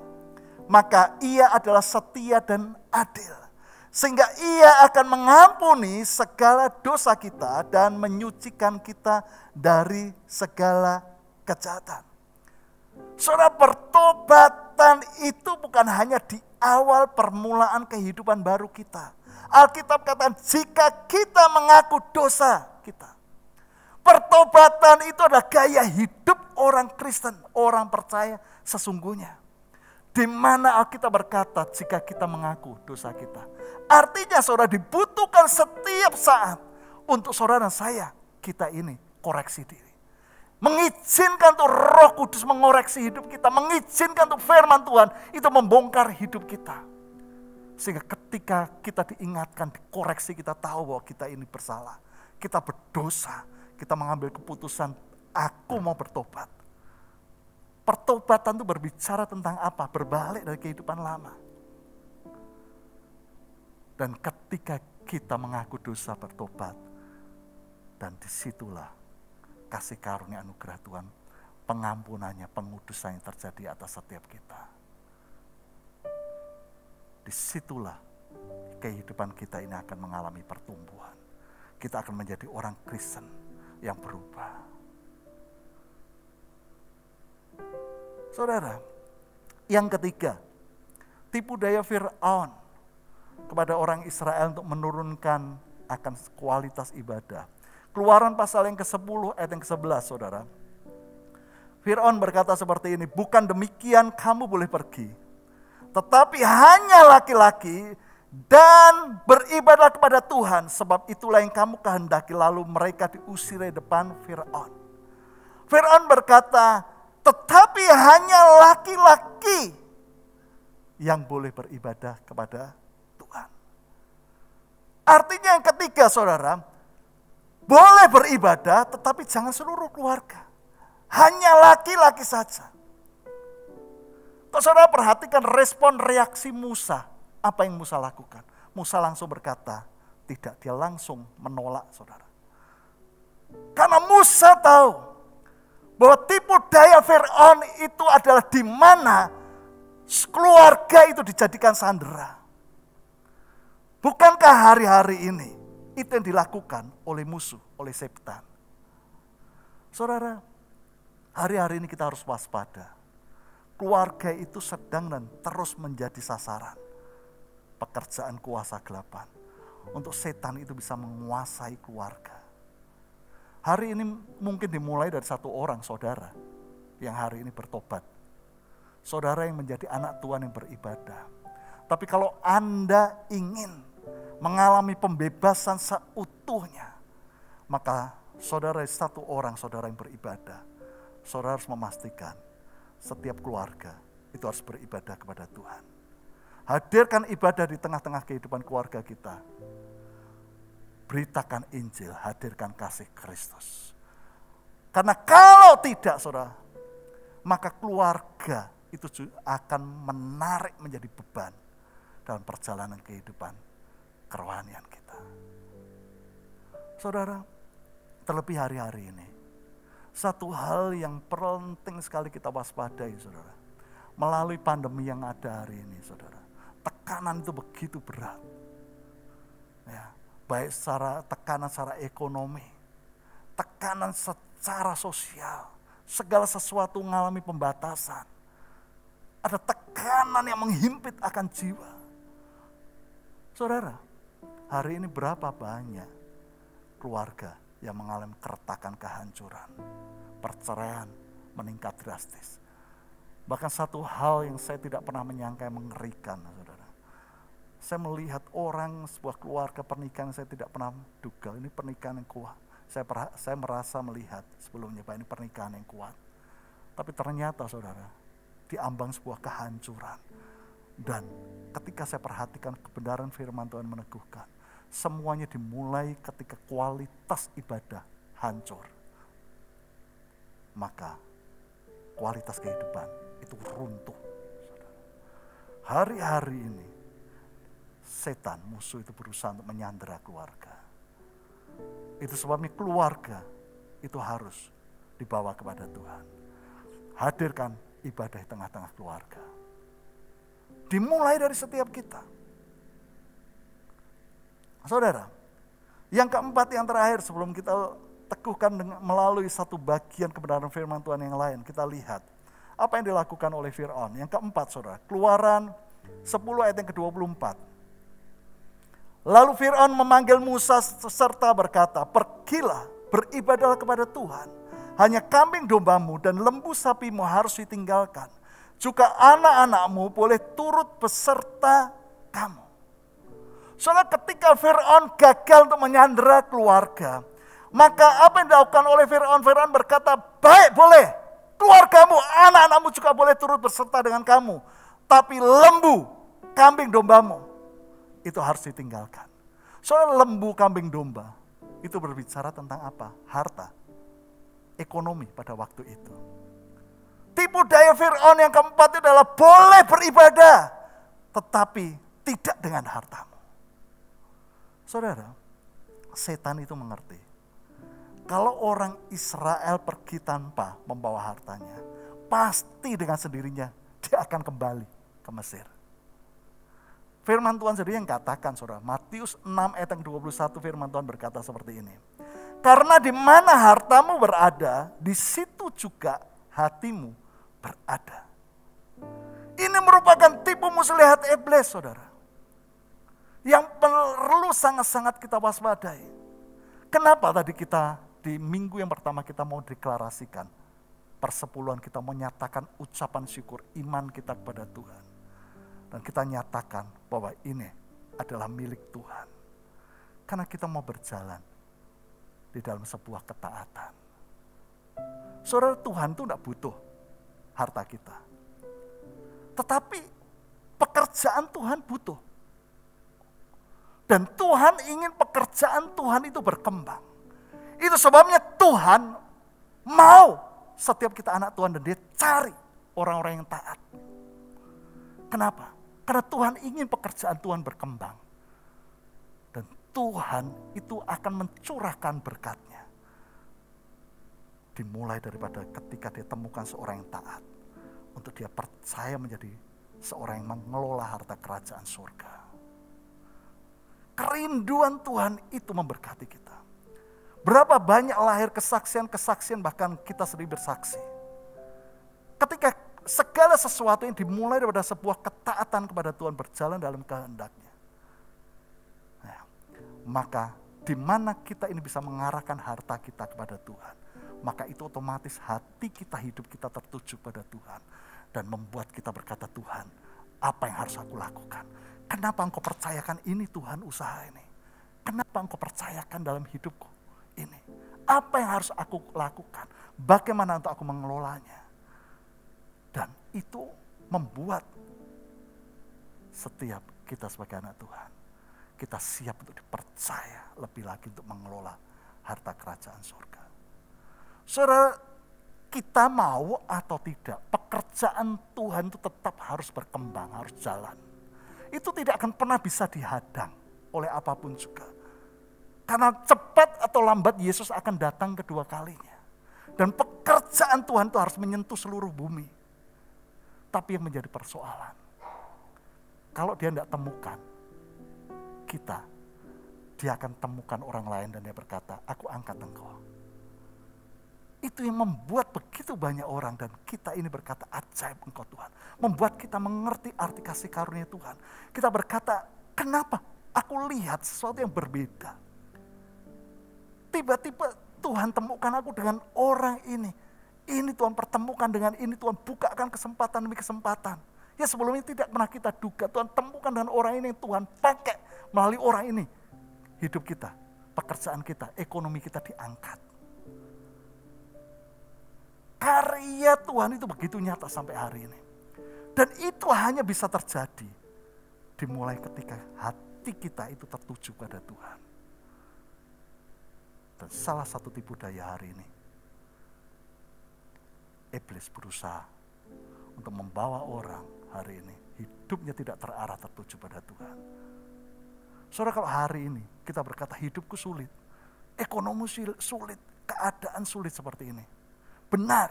maka Ia adalah setia dan adil. Sehingga Ia akan mengampuni segala dosa kita dan menyucikan kita dari segala kejahatan. Saudara, pertobatan itu bukan hanya di awal permulaan kehidupan baru kita. Alkitab katakan jika kita mengaku dosa kita. Pertobatan itu adalah gaya hidup orang Kristen, orang percaya sesungguhnya. Di mana Alkitab berkata jika kita mengaku dosa kita. Artinya saudara dibutuhkan setiap saat untuk saudara dan saya, kita ini koreksi diri. Mengizinkan untuk Roh Kudus mengoreksi hidup kita. Mengizinkan untuk firman Tuhan itu membongkar hidup kita. Sehingga ketika kita diingatkan, dikoreksi, kita tahu bahwa kita ini bersalah. Kita berdosa. Kita mengambil keputusan, aku mau bertobat. Pertobatan itu berbicara tentang apa? Berbalik dari kehidupan lama. Dan ketika kita mengaku dosa bertobat, dan disitulah kasih karunia anugerah Tuhan, pengampunannya, pengudusan yang terjadi atas setiap kita. Disitulah kehidupan kita ini akan mengalami pertumbuhan. Kita akan menjadi orang Kristen yang berubah. Saudara, yang ketiga, tipu daya Fir'aun kepada orang Israel untuk menurunkan akan kualitas ibadah. Keluaran pasal yang ke-10 ayat yang ke-11, saudara. Fir'aun berkata seperti ini, bukan demikian kamu boleh pergi, tetapi hanya laki-laki dan beribadah kepada Tuhan, sebab itulah yang kamu kehendaki. Lalu mereka diusir dari depan Fir'aun. Fir'aun berkata, tetapi hanya laki-laki yang boleh beribadah kepada Tuhan. Artinya yang ketiga, saudara, boleh beribadah tetapi jangan seluruh keluarga. Hanya laki-laki saja. Kalau saudara perhatikan respon reaksi Musa. Apa yang Musa lakukan? Musa langsung berkata, tidak, dia langsung menolak, saudara. Karena Musa tahu bahwa tipu daya Fir'aun itu adalah di mana keluarga itu dijadikan sandera. Bukankah hari-hari ini Itu yang dilakukan oleh musuh, oleh setan. Saudara, hari-hari ini kita harus waspada. Keluarga itu sedang dan terus menjadi sasaran pekerjaan kuasa gelapan. Untuk setan itu bisa menguasai keluarga. Hari ini mungkin dimulai dari satu orang saudara yang hari ini bertobat. Saudara yang menjadi anak Tuhan yang beribadah. Tapi kalau Anda ingin mengalami pembebasan seutuhnya, maka saudara satu orang saudara yang beribadah, saudara harus memastikan setiap keluarga itu harus beribadah kepada Tuhan. Hadirkan ibadah di tengah-tengah kehidupan keluarga kita. Beritakan Injil, hadirkan kasih Kristus. Karena kalau tidak saudara, maka keluarga itu akan menarik menjadi beban dalam perjalanan kehidupan kerohanian kita. Saudara, terlebih hari-hari ini, satu hal yang penting sekali kita waspadai saudara. Melalui pandemi yang ada hari ini saudara, tekanan itu begitu berat. Ya, baik tekanan secara ekonomi, tekanan secara sosial, segala sesuatu mengalami pembatasan. Ada tekanan yang menghimpit akan jiwa. Saudara, hari ini berapa banyak keluarga yang mengalami keretakan kehancuran, perceraian meningkat drastis. Bahkan satu hal yang saya tidak pernah menyangka yang mengerikan, saudara. Saya melihat orang, sebuah keluarga pernikahan saya tidak pernah duga, ini pernikahan yang kuat. Saya merasa melihat sebelumnya bahwa ini pernikahan yang kuat. Tapi ternyata saudara, diambang sebuah kehancuran. Dan ketika saya perhatikan kebenaran firman Tuhan meneguhkan, semuanya dimulai ketika kualitas ibadah hancur. Maka kualitas kehidupan itu runtuh. Hari-hari ini setan, musuh itu berusaha untuk menyandera keluarga. Itu sebabnya keluarga itu harus dibawa kepada Tuhan. Hadirkan ibadah di tengah-tengah keluarga. Dimulai dari setiap kita. Saudara, yang keempat, yang terakhir sebelum kita teguhkan melalui satu bagian kebenaran firman Tuhan yang lain, kita lihat apa yang dilakukan oleh Fir'aun. Yang keempat saudara, Keluaran 10 ayat yang ke-24. Lalu Fir'aun memanggil Musa serta berkata, pergilah, beribadahlah kepada Tuhan. Hanya kambing dombamu dan lembu sapimu harus ditinggalkan. Juga anak-anakmu boleh turut beserta kamu. Soalnya ketika Fir'aun gagal untuk menyandera keluarga, maka apa yang dilakukan oleh Fir'aun? Fir'aun berkata, baik boleh, keluargamu, anak-anakmu juga boleh turut beserta dengan kamu. Tapi lembu, kambing dombamu, itu harus ditinggalkan. Soalnya lembu, kambing domba, itu berbicara tentang apa? Harta, ekonomi pada waktu itu. Tipu daya Fir'aun yang keempat itu adalah boleh beribadah, tetapi tidak dengan hartamu. Saudara, setan itu mengerti. Kalau orang Israel pergi tanpa membawa hartanya, pasti dengan sendirinya dia akan kembali ke Mesir. Firman Tuhan sendiri yang katakan, saudara, Matius 6 ayat yang 21 firman Tuhan berkata seperti ini. Karena di mana hartamu berada, di situ juga hatimu berada. Ini merupakan tipu muslihat iblis, saudara. Yang perlu sangat-sangat kita waspadai. Kenapa tadi kita di minggu yang pertama kita mau deklarasikan persepuluhan, kita mau nyatakan ucapan syukur iman kita kepada Tuhan. Dan kita nyatakan bahwa ini adalah milik Tuhan. Karena kita mau berjalan di dalam sebuah ketaatan. Saudara, Tuhan itu tidak butuh harta kita. Tetapi pekerjaan Tuhan butuh. Dan Tuhan ingin pekerjaan Tuhan itu berkembang. Itu sebabnya Tuhan mau setiap kita anak Tuhan dan dia cari orang-orang yang taat. Kenapa? Karena Tuhan ingin pekerjaan Tuhan berkembang. Dan Tuhan itu akan mencurahkan berkatnya. Dimulai daripada ketika dia temukan seorang yang taat. Untuk dia percaya menjadi seorang yang mengelola harta kerajaan surga. kerinduan Tuhan itu memberkati kita. Berapa banyak lahir kesaksian-kesaksian, bahkan kita sendiri bersaksi. Ketika segala sesuatu yang dimulai daripada sebuah ketaatan kepada Tuhan berjalan dalam kehendaknya. Nah, maka di mana kita ini bisa mengarahkan harta kita kepada Tuhan, maka itu otomatis hati kita, hidup kita tertuju pada Tuhan. Dan membuat kita berkata, Tuhan, apa yang harus aku lakukan? Kenapa engkau percayakan ini Tuhan, usaha ini? Kenapa engkau percayakan dalam hidupku ini? Apa yang harus aku lakukan? Bagaimana untuk aku mengelolanya? Dan itu membuat setiap kita sebagai anak Tuhan, kita siap untuk dipercaya lebih lagi untuk mengelola harta kerajaan surga. Saudara, kita mau atau tidak, pekerjaan Tuhan itu tetap harus berkembang, harus jalan. Itu tidak akan pernah bisa dihadang oleh apapun juga. Karena cepat atau lambat Yesus akan datang kedua kalinya. Dan pekerjaan Tuhan itu harus menyentuh seluruh bumi. Tapi yang menjadi persoalan, kalau dia tidak temukan kita, dia akan temukan orang lain dan dia berkata, aku angkat engkau. Itu yang membuat begitu banyak orang dan kita ini berkata, ajaib engkau Tuhan. Membuat kita mengerti arti kasih karunia Tuhan. Kita berkata, kenapa aku lihat sesuatu yang berbeda. Tiba-tiba Tuhan temukan aku dengan orang ini. Ini Tuhan pertemukan dengan ini, Tuhan bukakan kesempatan demi kesempatan. Ya sebelumnya tidak pernah kita duga, Tuhan temukan dengan orang ini, Tuhan pakai melalui orang ini. Hidup kita, pekerjaan kita, ekonomi kita diangkat. Karya Tuhan itu begitu nyata sampai hari ini. Dan itu hanya bisa terjadi dimulai ketika hati kita itu tertuju pada Tuhan. Dan salah satu tipu daya hari ini, iblis berusaha untuk membawa orang hari ini hidupnya tidak terarah tertuju pada Tuhan. Saudara, kalau hari ini kita berkata hidupku sulit, ekonomi sulit, keadaan sulit seperti ini. Benar.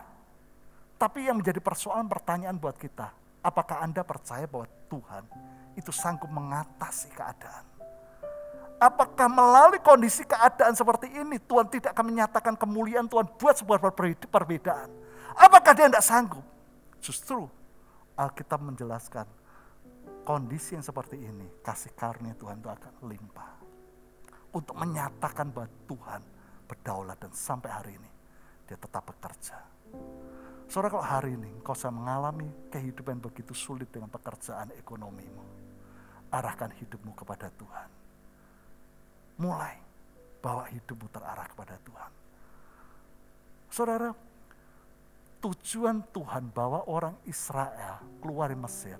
Tapi yang menjadi persoalan pertanyaan buat kita, apakah Anda percaya bahwa Tuhan itu sanggup mengatasi keadaan? Apakah melalui kondisi keadaan seperti ini Tuhan tidak akan menyatakan kemuliaan Tuhan buat sebuah perbedaan? Apakah dia tidak sanggup? Justru Alkitab menjelaskan kondisi yang seperti ini, kasih karunia Tuhan itu akan limpah. Untuk menyatakan bahwa Tuhan berdaulat dan sampai hari ini dia tetap bekerja. Saudara, kalau hari ini engkau sedang mengalami kehidupan begitu sulit dengan pekerjaan ekonomimu, arahkan hidupmu kepada Tuhan. Mulai bawa hidupmu terarah kepada Tuhan. Saudara, tujuan Tuhan bawa orang Israel keluar dari Mesir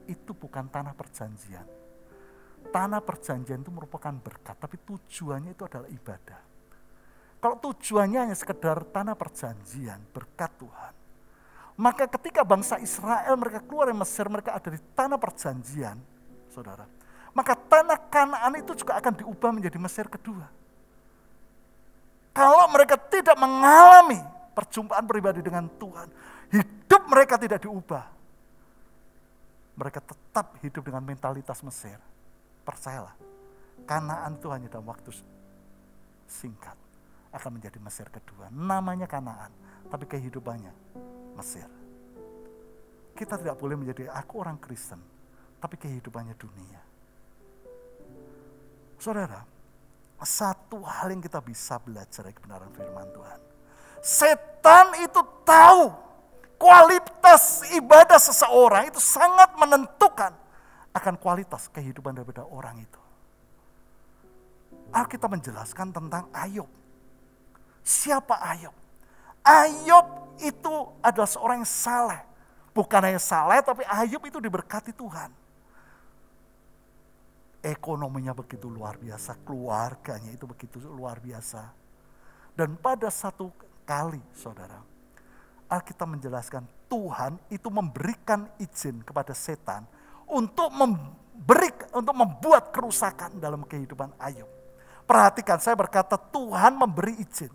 itu bukan tanah perjanjian. Tanah perjanjian itu merupakan berkat, tapi tujuannya itu adalah ibadah. Kalau tujuannya hanya sekedar tanah perjanjian, berkat Tuhan, maka ketika bangsa Israel mereka keluar dari Mesir, mereka ada di tanah perjanjian, saudara, maka tanah Kanaan itu juga akan diubah menjadi Mesir kedua. Kalau mereka tidak mengalami perjumpaan pribadi dengan Tuhan, hidup mereka tidak diubah. Mereka tetap hidup dengan mentalitas Mesir. Percayalah, Kanaan itu hanya dalam waktu singkat akan menjadi Mesir kedua. Namanya Kanaan, tapi kehidupannya Mesir. Kita tidak boleh menjadi aku orang Kristen, tapi kehidupannya dunia. Saudara, satu hal yang kita bisa belajar dari kebenaran firman Tuhan. Setan itu tahu kualitas ibadah seseorang itu sangat menentukan akan kualitas kehidupan daripada orang itu. Alkitab menjelaskan tentang Ayub. Siapa Ayub? Ayub itu adalah seorang yang saleh. Bukan hanya saleh, tapi Ayub itu diberkati Tuhan. Ekonominya begitu luar biasa, keluarganya itu begitu luar biasa. Dan pada satu kali, saudara, Alkitab menjelaskan Tuhan itu memberikan izin kepada setan untuk membuat kerusakan dalam kehidupan Ayub. Perhatikan, saya berkata Tuhan memberi izin.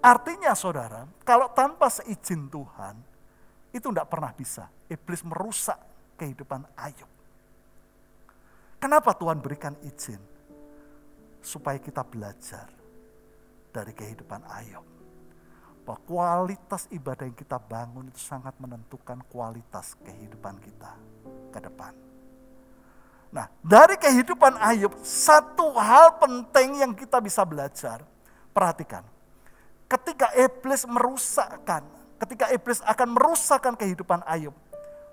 Artinya saudara, kalau tanpa seizin Tuhan, itu tidak pernah bisa. Iblis merusak kehidupan Ayub. Kenapa Tuhan berikan izin? Supaya kita belajar dari kehidupan Ayub. Bahwa kualitas ibadah yang kita bangun itu sangat menentukan kualitas kehidupan kita ke depan. Nah, dari kehidupan Ayub, satu hal penting yang kita bisa belajar, perhatikan. Ketika iblis akan merusakkan kehidupan Ayub,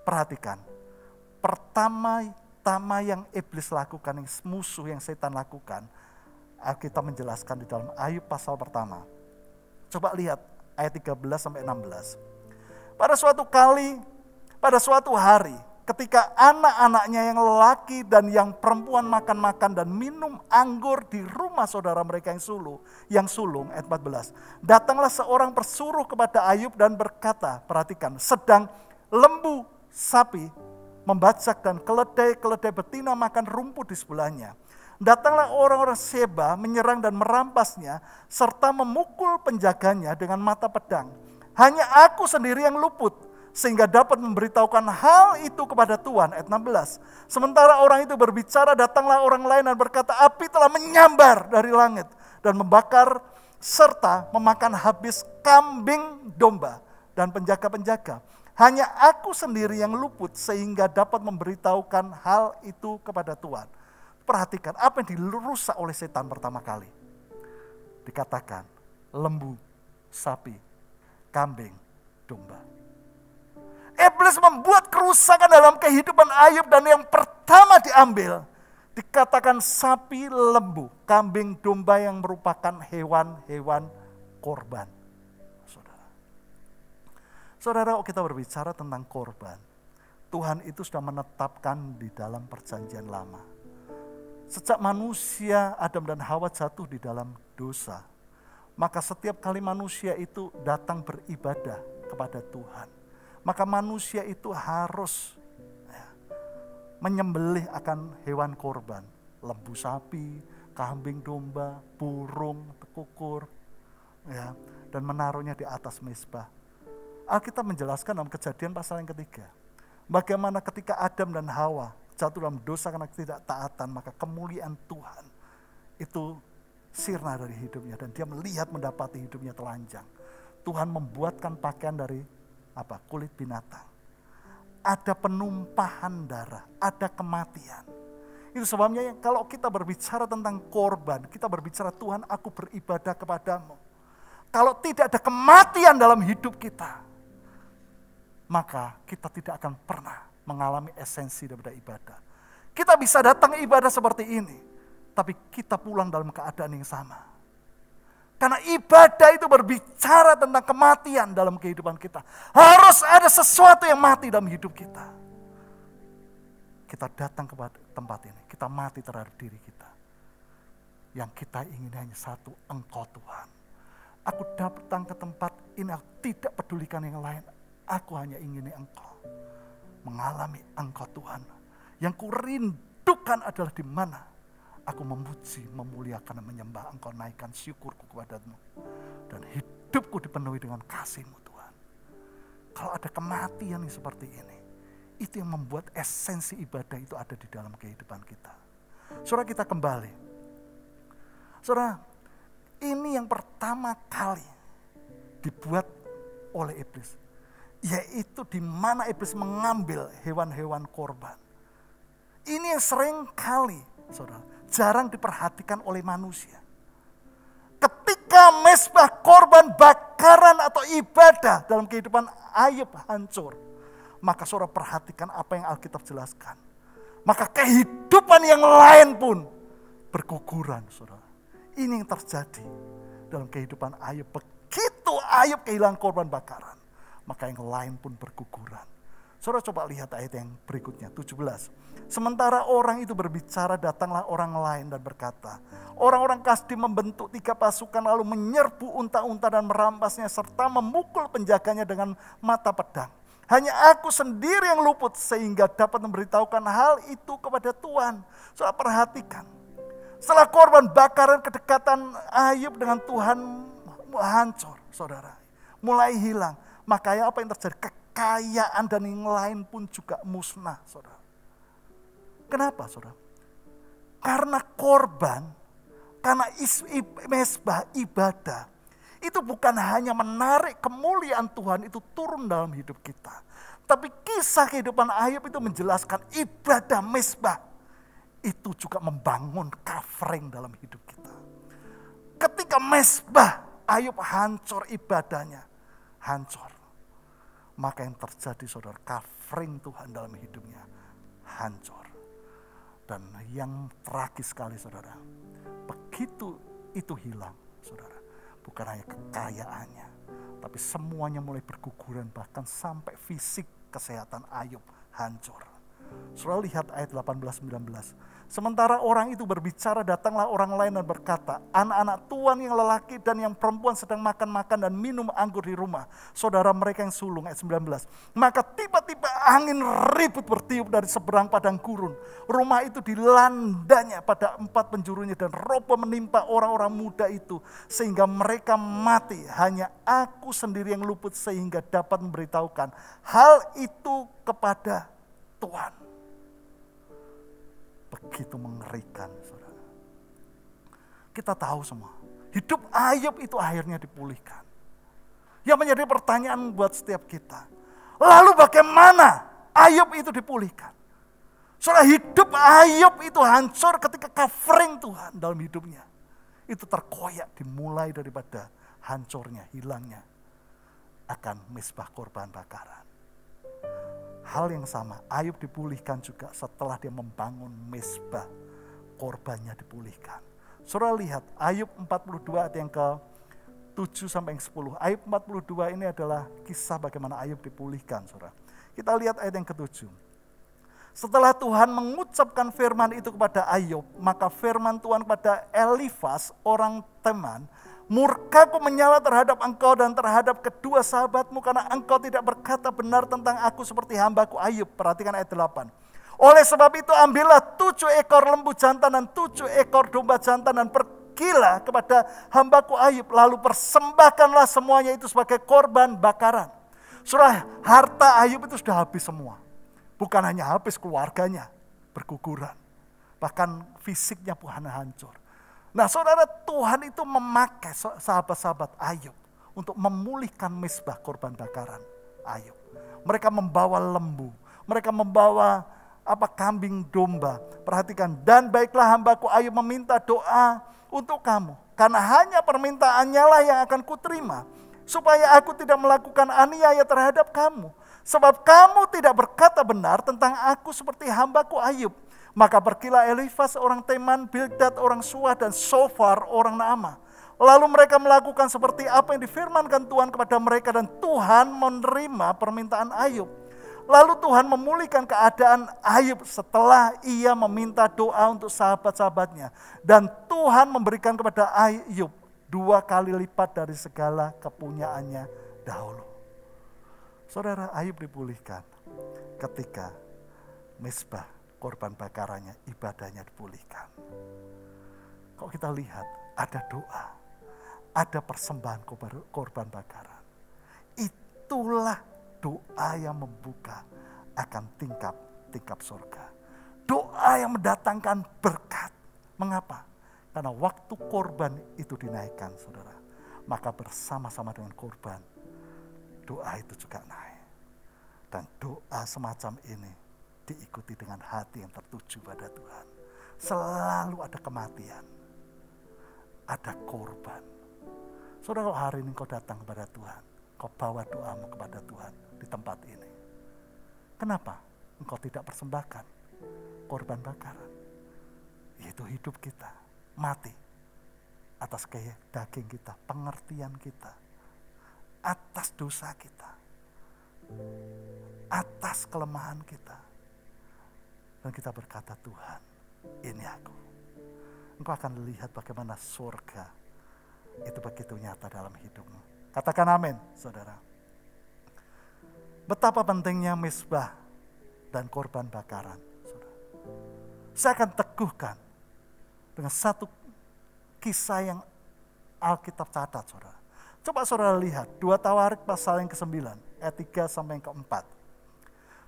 perhatikan. Pertama yang iblis lakukan, yang musuh yang setan lakukan, kita menjelaskan di dalam Ayub pasal pertama. Coba lihat ayat 13-16. Pada suatu hari, ketika anak-anaknya yang lelaki dan yang perempuan makan-makan dan minum anggur di rumah saudara mereka yang sulung, ayat 14. Datanglah seorang persuruh kepada Ayub dan berkata, perhatikan, sedang lembu sapi membajak dan keledai betina makan rumput di sebelahnya. Datanglah orang-orang Seba menyerang dan merampasnya serta memukul penjaganya dengan mata pedang. Hanya aku sendiri yang luput sehingga dapat memberitahukan hal itu kepada Tuhan. Ayat 16. Sementara orang itu berbicara, datanglah orang lain dan berkata, api telah menyambar dari langit dan membakar serta memakan habis kambing domba dan penjaga-penjaga. Hanya aku sendiri yang luput sehingga dapat memberitahukan hal itu kepada Tuhan. Perhatikan apa yang dirusak oleh setan pertama kali. Dikatakan lembu, sapi, kambing, domba. Iblis membuat kerusakan dalam kehidupan Ayub dan yang pertama diambil. Dikatakan sapi, lembu, kambing, domba yang merupakan hewan-hewan korban. Saudara, kita berbicara tentang korban. Tuhan itu sudah menetapkan di dalam perjanjian lama. Sejak manusia Adam dan Hawa jatuh di dalam dosa, maka setiap kali manusia itu datang beribadah kepada Tuhan, maka manusia itu harus menyembelih akan hewan korban. Lembu sapi, kambing domba, burung, tekukur, dan menaruhnya di atas mezbah. Alkitab menjelaskan dalam Kejadian pasal yang ketiga, bagaimana ketika Adam dan Hawa jatuh dalam dosa karena ketidaktaatan, maka kemuliaan Tuhan itu sirna dari hidupnya dan dia melihat mendapati hidupnya telanjang. Tuhan membuatkan pakaian dari kulit binatang. Ada penumpahan darah, ada kematian. Itu sebabnya kalau kita berbicara tentang korban, kita berbicara Tuhan, aku beribadah kepadamu. Kalau tidak ada kematian dalam hidup kita, maka kita tidak akan pernah mengalami esensi daripada ibadah. Kita bisa datang ibadah seperti ini, tapi kita pulang dalam keadaan yang sama. Karena ibadah itu berbicara tentang kematian dalam kehidupan kita. Harus ada sesuatu yang mati dalam hidup kita. Kita datang ke tempat ini, kita mati terhadap diri kita. Yang kita ingin hanya satu, Engkau Tuhan. Aku datang ke tempat ini, aku tidak pedulikan yang lain. Aku hanya ingin Engkau. Mengalami Engkau Tuhan. Yang kurindukan adalah di mana aku memuji, memuliakan dan menyembah Engkau, naikkan syukurku kepadamu. Dan hidupku dipenuhi dengan kasih-Mu Tuhan. Kalau ada kematian yang seperti ini, itu yang membuat esensi ibadah itu ada di dalam kehidupan kita. Saudara, kita kembali. Saudara, ini yang pertama kali dibuat oleh iblis. Yaitu di mana iblis mengambil hewan-hewan korban. Ini yang sering kali, saudara, jarang diperhatikan oleh manusia. Ketika mezbah korban bakaran atau ibadah dalam kehidupan Ayub hancur, maka saudara perhatikan apa yang Alkitab jelaskan. Maka kehidupan yang lain pun berguguran, saudara. Ini yang terjadi dalam kehidupan Ayub. Begitu Ayub kehilangan korban bakaran, maka yang lain pun berguguran. Saudara coba lihat ayat yang berikutnya, 17. Sementara orang itu berbicara, datanglah orang lain dan berkata, orang-orang Kasdi membentuk 3 pasukan lalu menyerbu unta-unta dan merampasnya serta memukul penjaganya dengan mata pedang. Hanya aku sendiri yang luput sehingga dapat memberitahukan hal itu kepada Tuhan. Saudara perhatikan, setelah korban bakaran, kedekatan Ayub dengan Tuhan hancur, saudara. Mulai hilang. Maka apa yang terjadi? Kekayaan dan yang lain pun juga musnah, saudara. Kenapa, saudara? Karena korban, karena mezbah ibadah, itu bukan hanya menarik kemuliaan Tuhan itu turun dalam hidup kita. Tapi kisah kehidupan Ayub itu menjelaskan ibadah mezbah itu juga membangun covering dalam hidup kita. Ketika mezbah Ayub hancur, ibadahnya hancur. Maka yang terjadi saudara, covering Tuhan dalam hidupnya hancur. Dan yang tragis sekali saudara, begitu itu hilang saudara, bukan hanya kekayaannya, tapi semuanya mulai berguguran, bahkan sampai fisik kesehatan Ayub hancur. Saudara lihat ayat 18-19. Sementara orang itu berbicara, datanglah orang lain dan berkata, anak-anak tuan yang lelaki dan yang perempuan sedang makan-makan dan minum anggur di rumah saudara mereka yang sulung. Ayat 19. Maka tiba-tiba angin ribut bertiup dari seberang padang gurun. Rumah itu dilandanya pada 4 penjurunya dan roboh menimpa orang-orang muda itu sehingga mereka mati. Hanya aku sendiri yang luput sehingga dapat memberitahukan hal itu kepada Tuhan. Begitu mengerikan saudara. Kita tahu semua, hidup Ayub itu akhirnya dipulihkan. Yang menjadi pertanyaan buat setiap kita, lalu bagaimana Ayub itu dipulihkan? Saudara, hidup Ayub itu hancur ketika covering Tuhan dalam hidupnya. Itu terkoyak dimulai daripada hancurnya, hilangnya akan mezbah korban bakaran. Hal yang sama, Ayub dipulihkan juga setelah dia membangun mezbah, korbannya dipulihkan. Saudara lihat Ayub 42 ayat yang ke-7 sampai yang 10. Ayub 42 ini adalah kisah bagaimana Ayub dipulihkan saudara. Kita lihat ayat yang ke-7. Setelah Tuhan mengucapkan firman itu kepada Ayub, maka firman Tuhan kepada Elifas orang Teman, murkaku menyala terhadap engkau dan terhadap kedua sahabatmu karena engkau tidak berkata benar tentang aku seperti hambaku Ayub. Perhatikan ayat 8. Oleh sebab itu ambillah 7 ekor lembu jantan dan 7 ekor domba jantan dan pergilah kepada hambaku Ayub. Lalu persembahkanlah semuanya itu sebagai korban bakaran. Saudara, harta Ayub itu sudah habis semua. Bukan hanya habis, keluarganya berguguran. Bahkan fisiknya pun hancur. Nah saudara, Tuhan itu memakai sahabat-sahabat Ayub untuk memulihkan mezbah korban bakaran Ayub. Mereka membawa lembu, mereka membawa kambing domba. Perhatikan, dan baiklah hambaku Ayub meminta doa untuk kamu. Karena hanya permintaannya lah yang akan kuterima. Supaya aku tidak melakukan aniaya terhadap kamu. Sebab kamu tidak berkata benar tentang aku seperti hambaku Ayub. Maka pergilah Elifas orang Teman, Bildad orang Suah dan Sofar orang Naamah. Lalu mereka melakukan seperti apa yang difirmankan Tuhan kepada mereka dan Tuhan menerima permintaan Ayub. Lalu Tuhan memulihkan keadaan Ayub setelah ia meminta doa untuk sahabat-sahabatnya. Dan Tuhan memberikan kepada Ayub 2 kali lipat dari segala kepunyaannya dahulu. Saudara, Ayub dipulihkan ketika mezbah korban bakarannya, ibadahnya dipulihkan. Kalau kita lihat, ada doa, ada persembahan korban bakaran. Itulah doa yang membuka akan tingkap surga. Doa yang mendatangkan berkat. Mengapa? Karena waktu korban itu dinaikkan saudara, maka bersama-sama dengan korban, doa itu juga naik. Dan doa semacam ini diikuti dengan hati yang tertuju pada Tuhan. Selalu ada kematian, ada korban. Saudara, kalau hari ini kau datang kepada Tuhan, kau bawa doamu kepada Tuhan di tempat ini. Kenapa engkau tidak persembahkan korban bakaran? Yaitu hidup kita mati atas daging kita, pengertian kita, atas dosa kita, atas kelemahan kita. Dan kita berkata, Tuhan, ini aku. Engkau akan lihat bagaimana surga itu begitu nyata dalam hidupmu. Katakan amin, saudara. Betapa pentingnya mezbah dan korban bakaran. Saudara. Saya akan teguhkan dengan satu kisah yang Alkitab catat, saudara. Coba saudara lihat, 2 Tawarik pasal yang ke-9, ayat 3 sampai yang ke-4.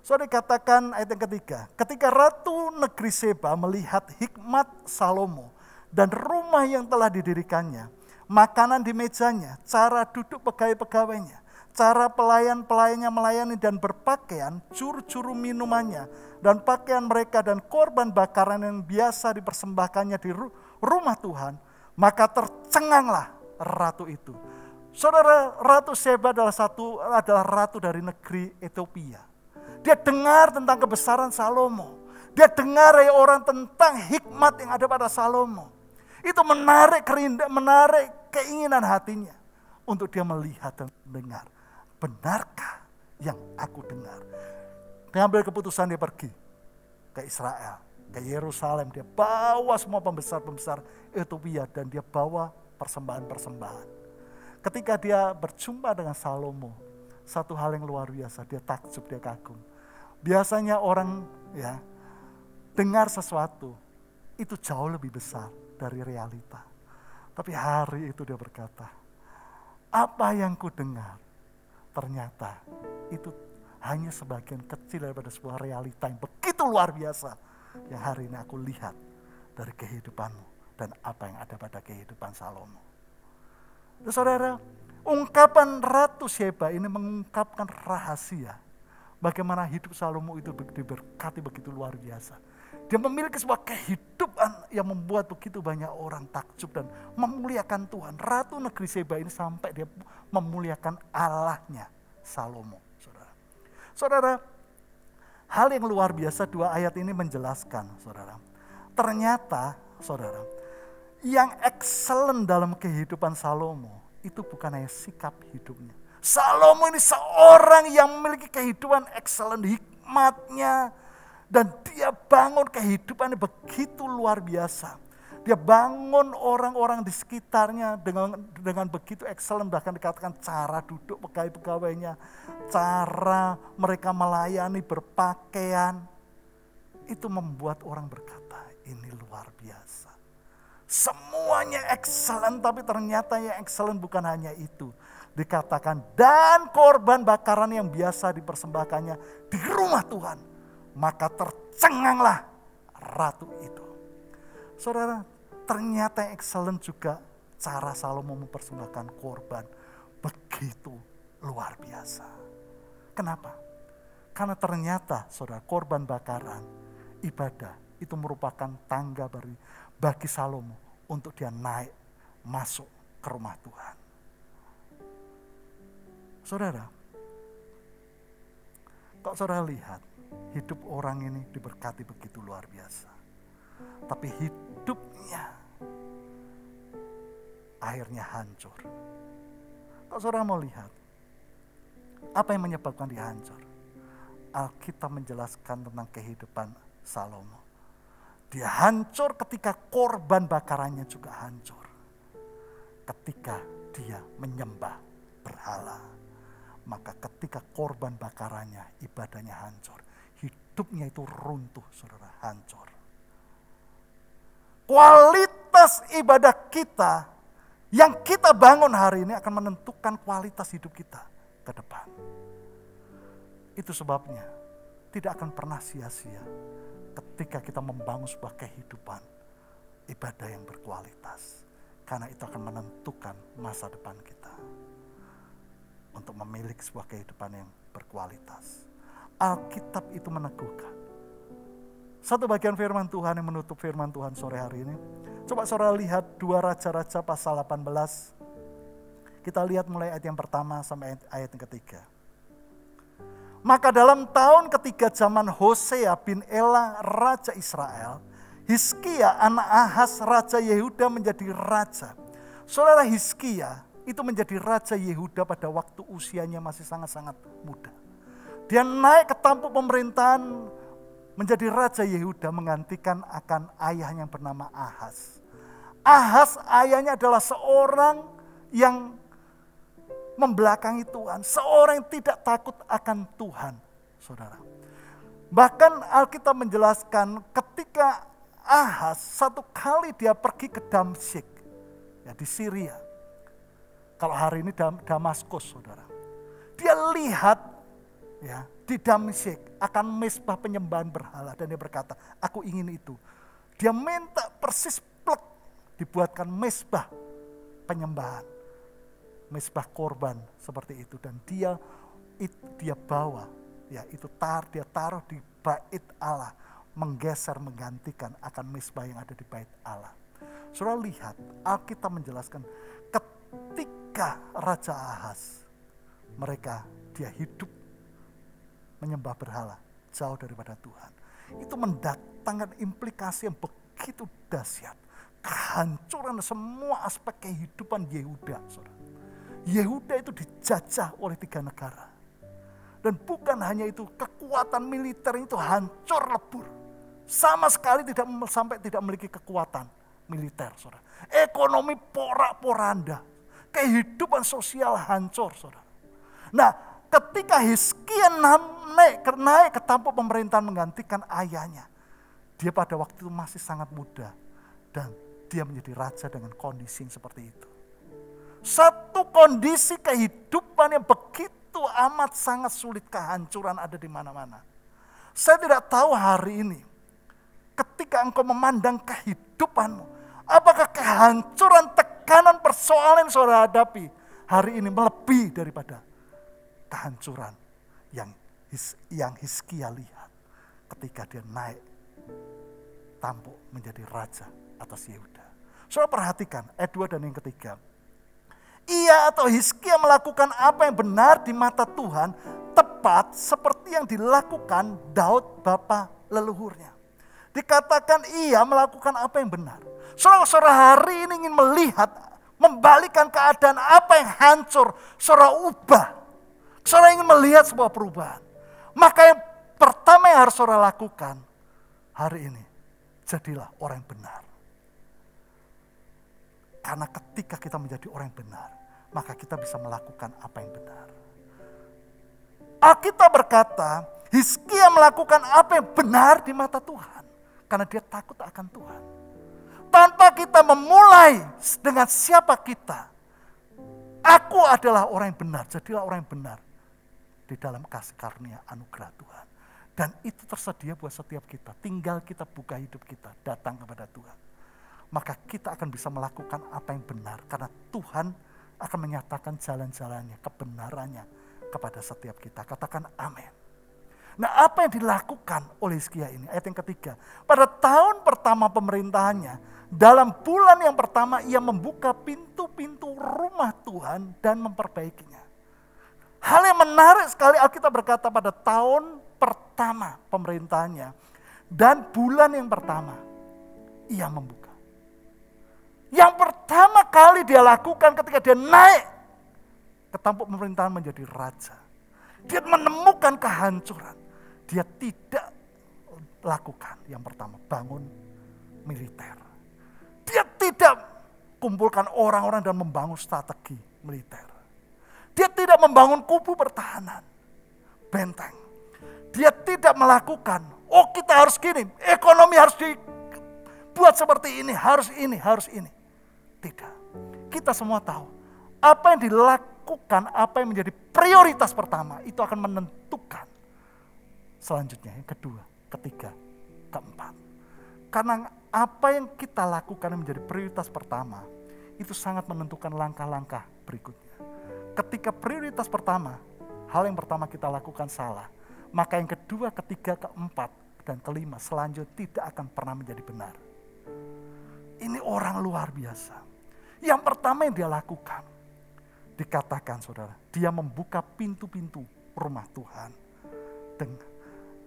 Saudara katakan ayat yang ketiga, ketika Ratu Negeri Seba melihat hikmat Salomo dan rumah yang telah didirikannya, makanan di mejanya, cara duduk pegawai-pegawainya, cara pelayan-pelayannya melayani dan berpakaian, juru-juru minumannya, dan pakaian mereka dan korban bakaran yang biasa dipersembahkannya di rumah Tuhan, maka tercenganglah ratu itu. Saudara, Ratu Seba adalah ratu dari negeri Ethiopia. Dia dengar tentang kebesaran Salomo. Dia dengar dari orang tentang hikmat yang ada pada Salomo. Itu menarik keinginan hatinya untuk dia melihat dan mendengar. Benarkah yang aku dengar? Dia ambil keputusan, dia pergi ke Israel, ke Yerusalem. Dia bawa semua pembesar-pembesar Ethiopia dan dia bawa persembahan-persembahan. Ketika dia berjumpa dengan Salomo, satu hal yang luar biasa, dia takjub, dia kagum. Biasanya orang dengar sesuatu itu jauh lebih besar dari realita. Tapi hari itu dia berkata, apa yang ku dengar ternyata itu hanya sebagian kecil daripada sebuah realita yang begitu luar biasa yang hari ini aku lihat dari kehidupanmu dan apa yang ada pada kehidupan Salomo. Saudara, ungkapan Ratu Seba ini mengungkapkan rahasia bagaimana hidup Salomo itu diberkati begitu luar biasa. Dia memiliki sebuah kehidupan yang membuat begitu banyak orang takjub dan memuliakan Tuhan. Ratu Negeri Seba ini sampai dia memuliakan Allahnya Salomo. Saudara, hal yang luar biasa dua ayat ini menjelaskan, saudara. Ternyata, saudara, yang excellent dalam kehidupan Salomo itu bukan hanya sikap hidupnya. Salomo ini seorang yang memiliki kehidupan excellent, hikmatnya, dan dia bangun kehidupannya begitu luar biasa. Dia bangun orang-orang di sekitarnya dengan begitu excellent, bahkan dikatakan cara duduk pegawai-pegawainya, cara mereka melayani, berpakaian, itu membuat orang berkata, ini luar biasa. Semuanya excellent, tapi ternyata yang excellent bukan hanya itu. Dikatakan, dan korban bakaran yang biasa dipersembahkannya di rumah Tuhan. Maka tercenganglah ratu itu. Saudara, ternyata yang excellent juga cara Salomo mempersembahkan korban. Begitu luar biasa. Kenapa? Karena ternyata, saudara, korban bakaran, ibadah, itu merupakan tangga bagi Salomo untuk dia naik, masuk ke rumah Tuhan. Saudara, kok saudara lihat hidup orang ini diberkati begitu luar biasa. Tapi hidupnya akhirnya hancur. Kok saudara mau lihat apa yang menyebabkan dia hancur? Alkitab menjelaskan tentang kehidupan Salomo. Dia hancur ketika korban bakarannya juga hancur. Ketika dia menyembah berhala. Maka ketika korban bakarannya, ibadahnya hancur. Hidupnya itu runtuh, saudara, hancur. Kualitas ibadah kita yang kita bangun hari ini akan menentukan kualitas hidup kita ke depan. Itu sebabnya tidak akan pernah sia-sia ketika kita membangun sebuah kehidupan ibadah yang berkualitas. Karena itu akan menentukan masa depan kita. Untuk memiliki sebuah kehidupan yang berkualitas. Alkitab itu meneguhkan. Satu bagian firman Tuhan yang menutup firman Tuhan sore hari ini. Coba saudara lihat 2 Raja-Raja pasal 18. Kita lihat mulai ayat yang pertama sampai ayat yang ketiga. Maka dalam tahun ketiga zaman Hosea bin Ela Raja Israel, Hizkia anak Ahaz Raja Yehuda menjadi raja. Saudara, Hizkia itu menjadi Raja Yehuda pada waktu usianya masih sangat-sangat muda. Dia naik ke tampuk pemerintahan menjadi Raja Yehuda menggantikan akan ayahnya yang bernama Ahaz. Ahaz ayahnya adalah seorang yang membelakangi Tuhan. Seorang yang tidak takut akan Tuhan, saudara. Bahkan Alkitab menjelaskan ketika Ahaz satu kali dia pergi ke Damsyik, ya di Syria. Kalau hari ini Damaskus, saudara. Dia lihat ya, di Damsyik akan mesbah penyembahan berhala, dan dia berkata, aku ingin itu. Dia minta persis plek dibuatkan mesbah penyembahan, mesbah korban seperti itu, dan dia bawa, ya itu dia taruh di bait Allah, menggeser menggantikan akan mesbah yang ada di bait Allah. Saudara lihat, Alkitab menjelaskan ketika Raja Ahaz, dia hidup menyembah berhala jauh daripada Tuhan. Itu mendatangkan implikasi yang begitu dahsyat. Kehancuran semua aspek kehidupan Yehuda. Saudara. Yehuda itu dijajah oleh 3 negara. Dan bukan hanya itu, kekuatan militer itu hancur lebur. Sama sekali sampai tidak memiliki kekuatan militer. Saudara. Ekonomi porak-poranda. Kehidupan sosial hancur. Saudara. Nah, ketika Hizkia naik ke tampuk pemerintahan menggantikan ayahnya, dia pada waktu itu masih sangat muda dan dia menjadi raja dengan kondisi yang seperti itu. Satu kondisi kehidupan yang begitu amat sangat sulit, kehancuran ada di mana-mana. Saya tidak tahu hari ini ketika engkau memandang kehidupanmu, apakah kehancuran, tekanan, persoalan yang saudara hadapi hari ini melebihi daripada kehancuran yang Hizkia lihat ketika dia naik tampuk menjadi raja atas Yehuda. Saudara perhatikan ayat 2 dan yang ketiga. Ia atau Hizkia melakukan apa yang benar di mata Tuhan, tepat seperti yang dilakukan Daud bapa leluhurnya. Dikatakan ia melakukan apa yang benar. Saudara hari ini ingin melihat, membalikan keadaan apa yang hancur, saudara ubah. Saudara ingin melihat sebuah perubahan. Maka yang pertama yang harus saudara lakukan hari ini, jadilah orang yang benar. Karena ketika kita menjadi orang yang benar, maka kita bisa melakukan apa yang benar. Alkitab berkata, Hizkia melakukan apa yang benar di mata Tuhan. Karena dia takut akan Tuhan. Tanpa kita memulai dengan siapa kita. Aku adalah orang yang benar, jadilah orang yang benar. Di dalam kasih karunia anugerah Tuhan. Dan itu tersedia buat setiap kita. Tinggal kita buka hidup kita, datang kepada Tuhan. Maka kita akan bisa melakukan apa yang benar. Karena Tuhan akan menyatakan jalan-jalannya, kebenarannya kepada setiap kita. Katakan amin. Nah, apa yang dilakukan oleh Hizkia ini? Ayat yang ketiga. Pada tahun pertama pemerintahannya, dalam bulan yang pertama ia membuka pintu-pintu rumah Tuhan dan memperbaikinya. Hal yang menarik sekali, Alkitab berkata pada tahun pertama pemerintahannya dan bulan yang pertama ia membuka. Yang pertama kali dia lakukan ketika dia naik ke tampuk pemerintahan menjadi raja. Dia menemukan kehancuran. Dia tidak lakukan yang pertama, bangun militer. Dia tidak kumpulkan orang-orang dan membangun strategi militer. Dia tidak membangun kubu pertahanan, benteng. Dia tidak melakukan, oh kita harus gini, ekonomi harus dibuat seperti ini, harus ini, harus ini. Tidak. Kita semua tahu, apa yang dilakukan, apa yang menjadi prioritas pertama, itu akan menentukan selanjutnya, yang kedua, ketiga, keempat. Karena apa yang kita lakukan yang menjadi prioritas pertama, itu sangat menentukan langkah-langkah berikutnya. Ketika prioritas pertama, hal yang pertama kita lakukan salah, maka yang kedua, ketiga, keempat, dan kelima selanjutnya tidak akan pernah menjadi benar. Ini orang luar biasa. Yang pertama yang dia lakukan, dikatakan saudara, dia membuka pintu-pintu rumah Tuhan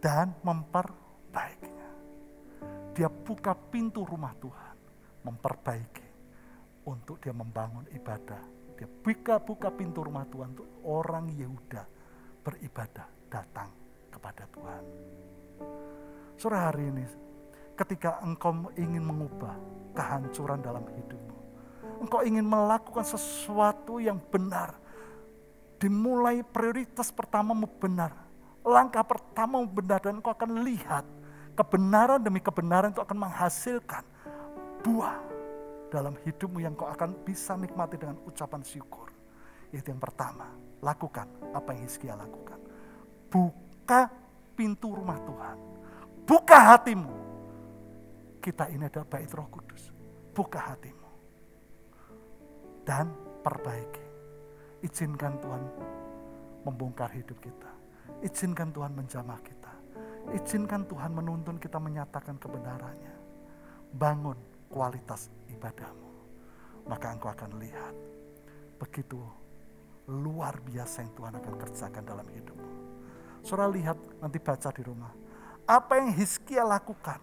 dan memperbaikinya. Dia buka pintu rumah Tuhan, memperbaiki untuk dia membangun ibadah. Dia buka pintu rumah Tuhan untuk orang Yehuda beribadah, datang kepada Tuhan. Saudara hari ini, ketika engkau ingin mengubah kehancuran dalam hidupmu, engkau ingin melakukan sesuatu yang benar, dimulai prioritas pertamamu benar, langkah pertamamu benar, dan engkau akan lihat kebenaran demi kebenaran itu akan menghasilkan buah dalam hidupmu yang kau akan bisa nikmati dengan ucapan syukur. Itu yang pertama, lakukan apa yang Hizkia lakukan. buka pintu rumah Tuhan. Buka hatimu. Kita ini adalah bait Roh Kudus. Buka hatimu. Dan perbaiki. Izinkan Tuhan membongkar hidup kita. Izinkan Tuhan menjamah kita. Izinkan Tuhan menuntun kita menyatakan kebenarannya. Bangun kualitas ibadahmu. Maka engkau akan lihat begitu luar biasa yang Tuhan akan kerjakan dalam hidupmu. Saudara lihat, nanti baca di rumah. Apa yang Hizkia lakukan,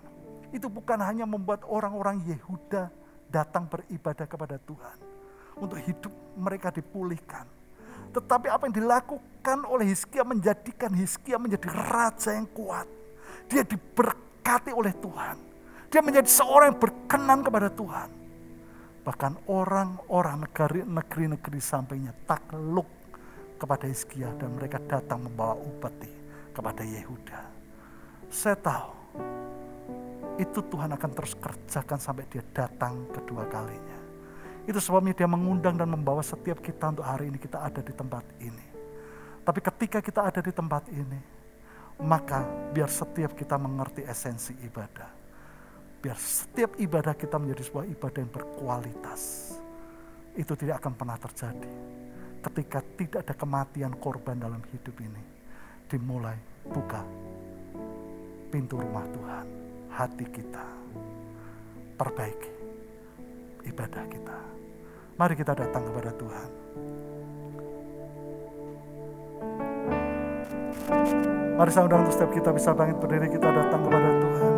itu bukan hanya membuat orang-orang Yehuda datang beribadah kepada Tuhan. Untuk hidup mereka dipulihkan. Tetapi apa yang dilakukan oleh Hizkia menjadikan Hizkia menjadi raja yang kuat. Dia diberkati oleh Tuhan. Dia menjadi seorang yang berkenan kepada Tuhan. Bahkan orang-orang negeri-negeri sampingnya takluk kepada Hizkia dan mereka datang membawa upeti kepada Yehuda. Saya tahu itu Tuhan akan terus kerjakan sampai dia datang kedua kalinya. Itu sebabnya dia mengundang dan membawa setiap kita untuk hari ini kita ada di tempat ini. Tapi ketika kita ada di tempat ini, maka biar setiap kita mengerti esensi ibadah. Biar setiap ibadah kita menjadi sebuah ibadah yang berkualitas. Itu tidak akan pernah terjadi ketika tidak ada kematian korban dalam hidup ini. Dimulai buka pintu rumah Tuhan, hati kita, perbaiki ibadah kita. Mari kita datang kepada Tuhan. Mari saya undang untuk setiap kita bisa bangkit berdiri, kita datang kepada Tuhan.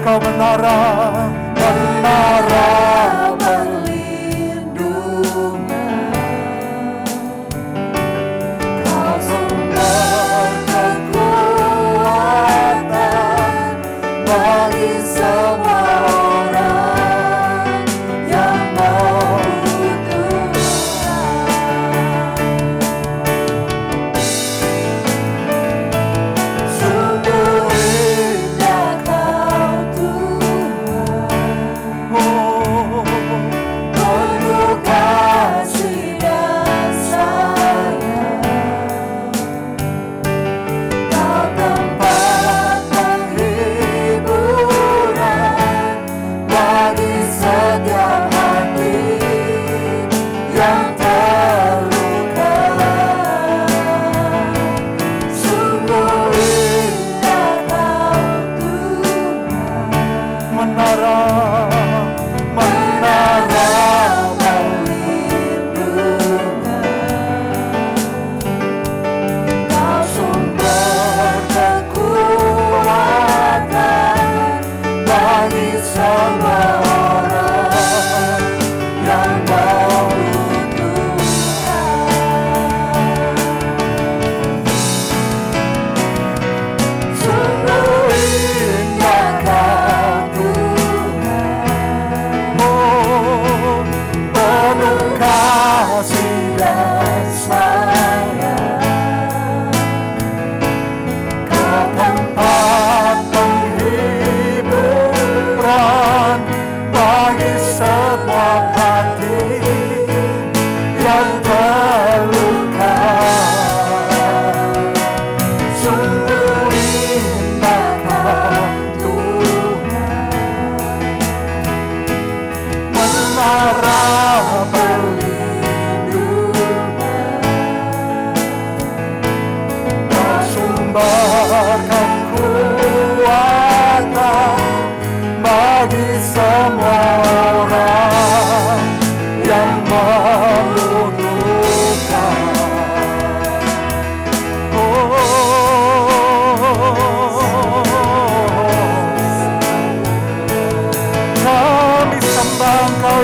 Kau menara perlindungan, Kau sumber kekuatan bagi semua orang yang membutuhkan. Sungguh indah Kau Tuhan.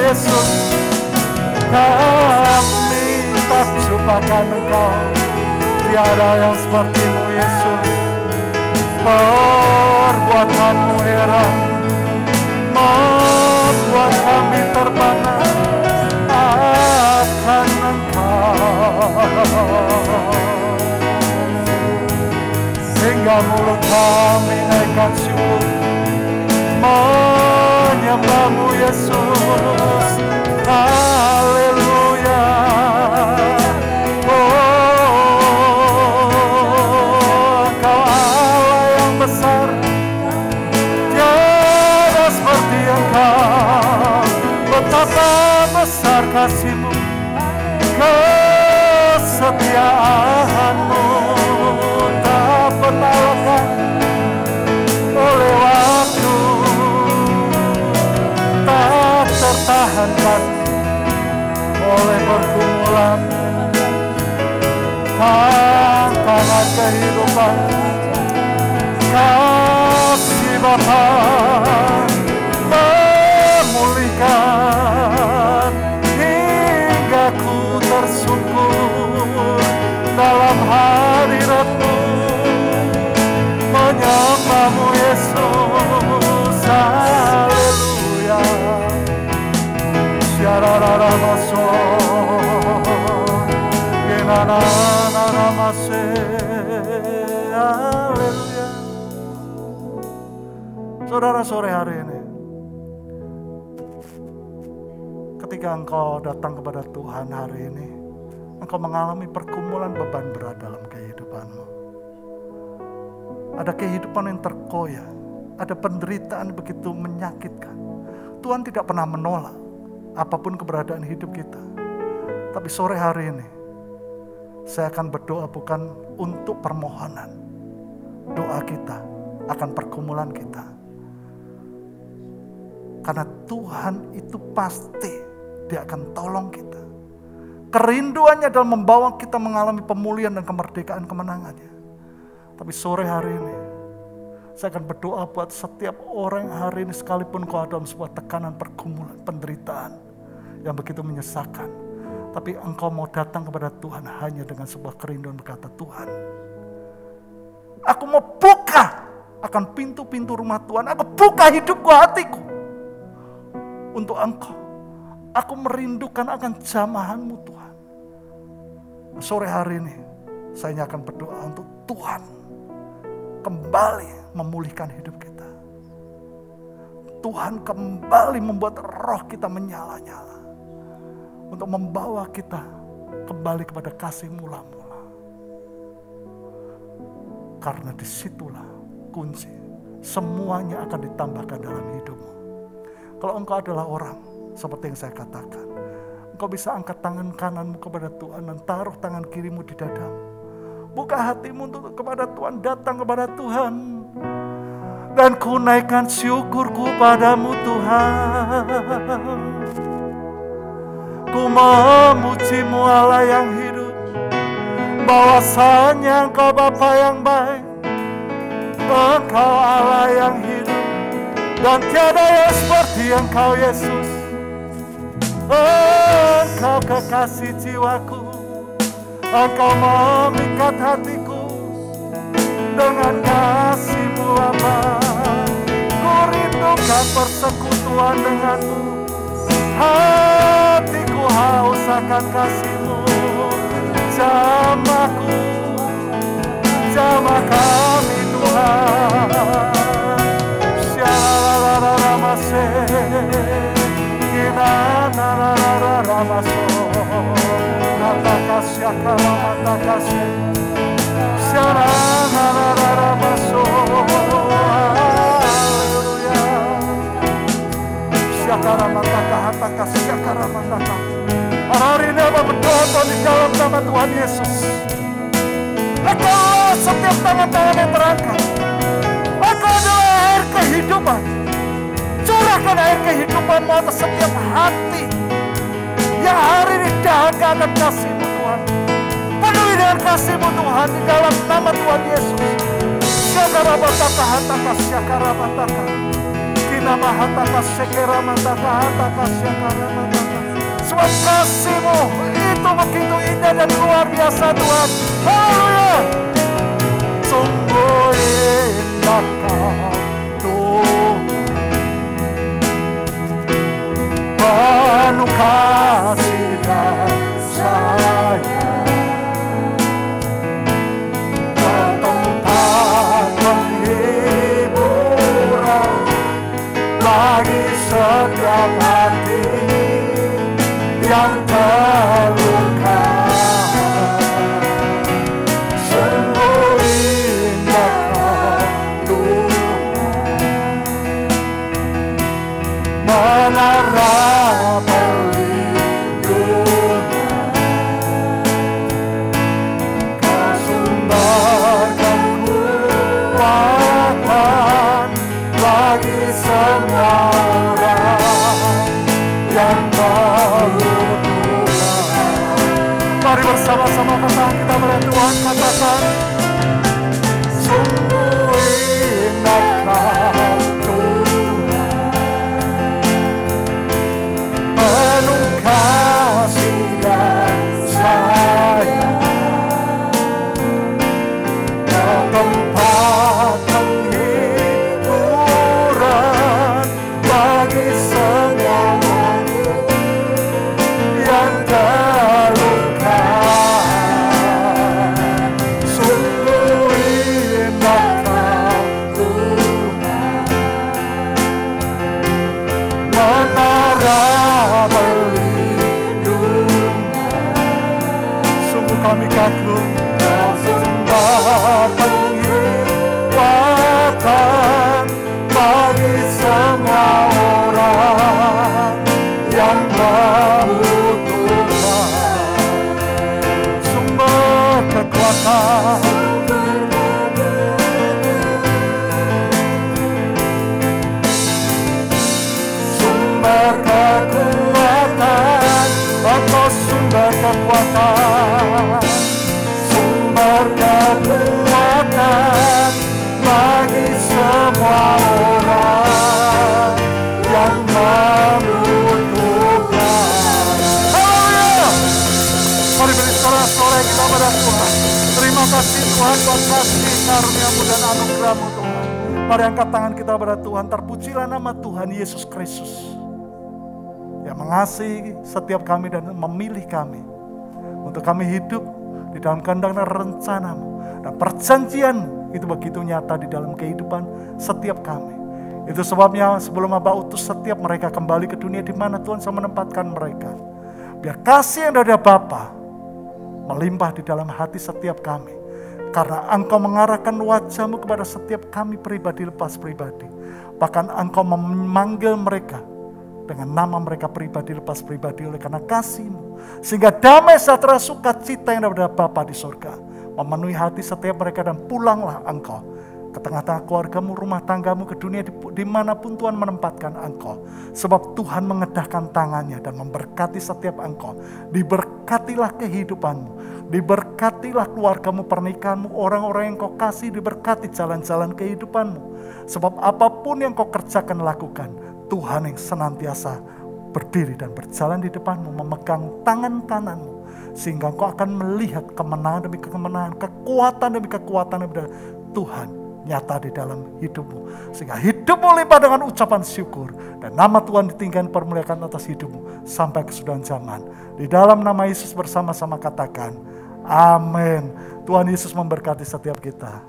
Yesus, kami takjubkan Engkau. Tiada yang seperti-Mu Yesus, perbuatan-Mu heran, membuat kami terpana akan Engkau. Sehingga mulut kami naikkan syukur, menyembah-Mu Yesus. Haleluya. Engkau Allah yang besar, tiada seperti Engkau. Betapa besar kasih-Mu, kesetiaan-Mu tak terkalahkan oleh waktu, tak tertahankan oleh pergumulan, tantangan kehidupan. Kasih Bapa memulihkan hingga ku tersungkur dalam hadirat-Mu, menyembah-Mu Yesus. Haleluya. Syararara maso, genanana mase. Haleluya. Saudara, sore hari ini, ketika engkau datang kepada Tuhan hari ini, engkau mengalami pergumulan beban berat dalam kehidupanmu. Ada kehidupan yang terkoyak, ada penderitaan begitu menyakitkan. Tuhan tidak pernah menolak apapun keberadaan hidup kita. Tapi sore hari ini, saya akan berdoa bukan untuk permohonan. Doa kita akan pergumulan kita. Karena Tuhan itu pasti Dia akan tolong kita. Kerinduannya adalah membawa kita mengalami pemulihan dan kemerdekaan kemenangannya. Tapi sore hari ini, saya akan berdoa buat setiap orang hari ini, sekalipun kau dalam sebuah tekanan, pergumulan, penderitaan yang begitu menyesakan. Tapi engkau mau datang kepada Tuhan hanya dengan sebuah kerinduan, berkata, Tuhan, aku mau buka akan pintu-pintu rumah Tuhan. Aku buka hidupku, hatiku untuk Engkau. Aku merindukan akan jamahan-Mu Tuhan. Sore hari ini, saya akan berdoa untuk Tuhan kembali memulihkan hidup kita. Tuhan kembali membuat roh kita menyala-nyala. Untuk membawa kita kembali kepada kasih mula-mula. Karena disitulah kunci. Semuanya akan ditambahkan dalam hidupmu. Kalau engkau adalah orang seperti yang saya katakan, engkau bisa angkat tangan kananmu kepada Tuhan dan taruh tangan kirimu di dadamu. Buka hatimu untuk kepada Tuhan, datang kepada Tuhan. Dan ku naikkan syukurku padamu Tuhan. Ku memuji-Mu Allah yang hidup, bahwasanya Engkau Bapa yang baik, Engkau Allah yang hidup, dan tiada yang seperti Engkau Yesus. Engkau kekasih jiwaku, Engkau memikat hatiku dengan kasih-Mu Bapa. Ku rindukan persekutuan dengan-Mu, hatiku haus akan kasih-Mu. Jamahku, jamah kami Tuhan. Syalalalalaramase, kinanarararamaso, natakasyakalamatakase, syalanarararamaso. Haleluya. Syakaramataka. Hari ini Abah berdoa Tuhan di dalam nama Tuhan Yesus. Engkau setiap tangan-tangan yang terangkat. Engkau adalah air kehidupan. Curahkan air kehidupan-Mu atas setiap hati yang hari ini dahaga akan kasih-Mu Tuhan. Penuhi dengan kasih-Mu Tuhan di dalam nama Tuhan Yesus. Syakaramataka, syakaramataka. nama hataka sekera mataka hataka sekara mataka. Sebab kasih-Mu itu begitu indah dan luar biasa Tuhan. Haleluya. Sungguh indah Tuhan, penuh kasih dan sayang, tempat penghiburan bagi setiap hati yang terluka. Sungguh indah Tuhan, menara perlindungan, Kau sumberkan kekuatan bagi semua orang yang membutuhkan. Mari bersama-sama kita pada Tuhan katakan, sungguh indah Tuhan, penuh kasih dan sayang, tempat penghiburan bagi semua yang terluka. Sungguh indah Tuhan, menara perlindungan. Sungguh kami kagum sumber penghibatan bagi semua orang yang membutuhkan. Sumber kekuatan, sumber kekuatan, atau sumber kekuatan, sumber kekuatan bagi semua orang yang membutuhkan. Haleluya. Mari beri sorak-sorai kita pada Tuhan. Terima kasih Tuhan buat kasih karunia-Mu dan anugerah-Mu Tuhan. Mari angkat tangan kita pada Tuhan. Terpujilah nama Tuhan Yesus Kristus yang mengasihi setiap kami dan memilih kami untuk kami hidup di dalam kehendak dan rencana-Mu, dan perjanjian-Mu itu begitu nyata di dalam kehidupan setiap kami. Itu sebabnya sebelum Aba utus setiap mereka kembali ke dunia di mana Tuhan sudah menempatkan mereka, biar kasih yang dari Bapa melimpah di dalam hati setiap kami, karena Engkau mengarahkan wajah-Mu kepada setiap kami pribadi lepas pribadi. Bahkan Engkau memanggil mereka dengan nama mereka pribadi lepas pribadi oleh karena kasih-Mu, sehingga damai sejahtera sukacita yang daripada Bapa di surga memenuhi hati setiap mereka, dan pulanglah Engkau ke tengah-tengah keluarga-Mu, rumah tangga-Mu, ke dunia dimanapun Tuhan menempatkan Engkau. Sebab Tuhan mengedahkan tangannya dan memberkati setiap Engkau. Diberkatilah kehidupan-Mu, diberkatilah keluarga-Mu, pernikahan-Mu, orang-orang yang Kau kasih, diberkati jalan-jalan kehidupan-Mu. Sebab apapun yang Kau kerjakan lakukan, Tuhan yang senantiasa berdiri dan berjalan di depan-Mu, memegang tangan kanan-Mu, sehingga Engkau akan melihat kemenangan demi kemenangan, kekuatan demi kekuatan daripada Tuhan nyata di dalam hidupmu, sehingga hidupmu limpah dengan ucapan syukur, dan nama Tuhan ditinggikan permuliakan atas hidupmu sampai kesudahan zaman. Di dalam nama Yesus bersama-sama katakan amin. Tuhan Yesus memberkati setiap kita.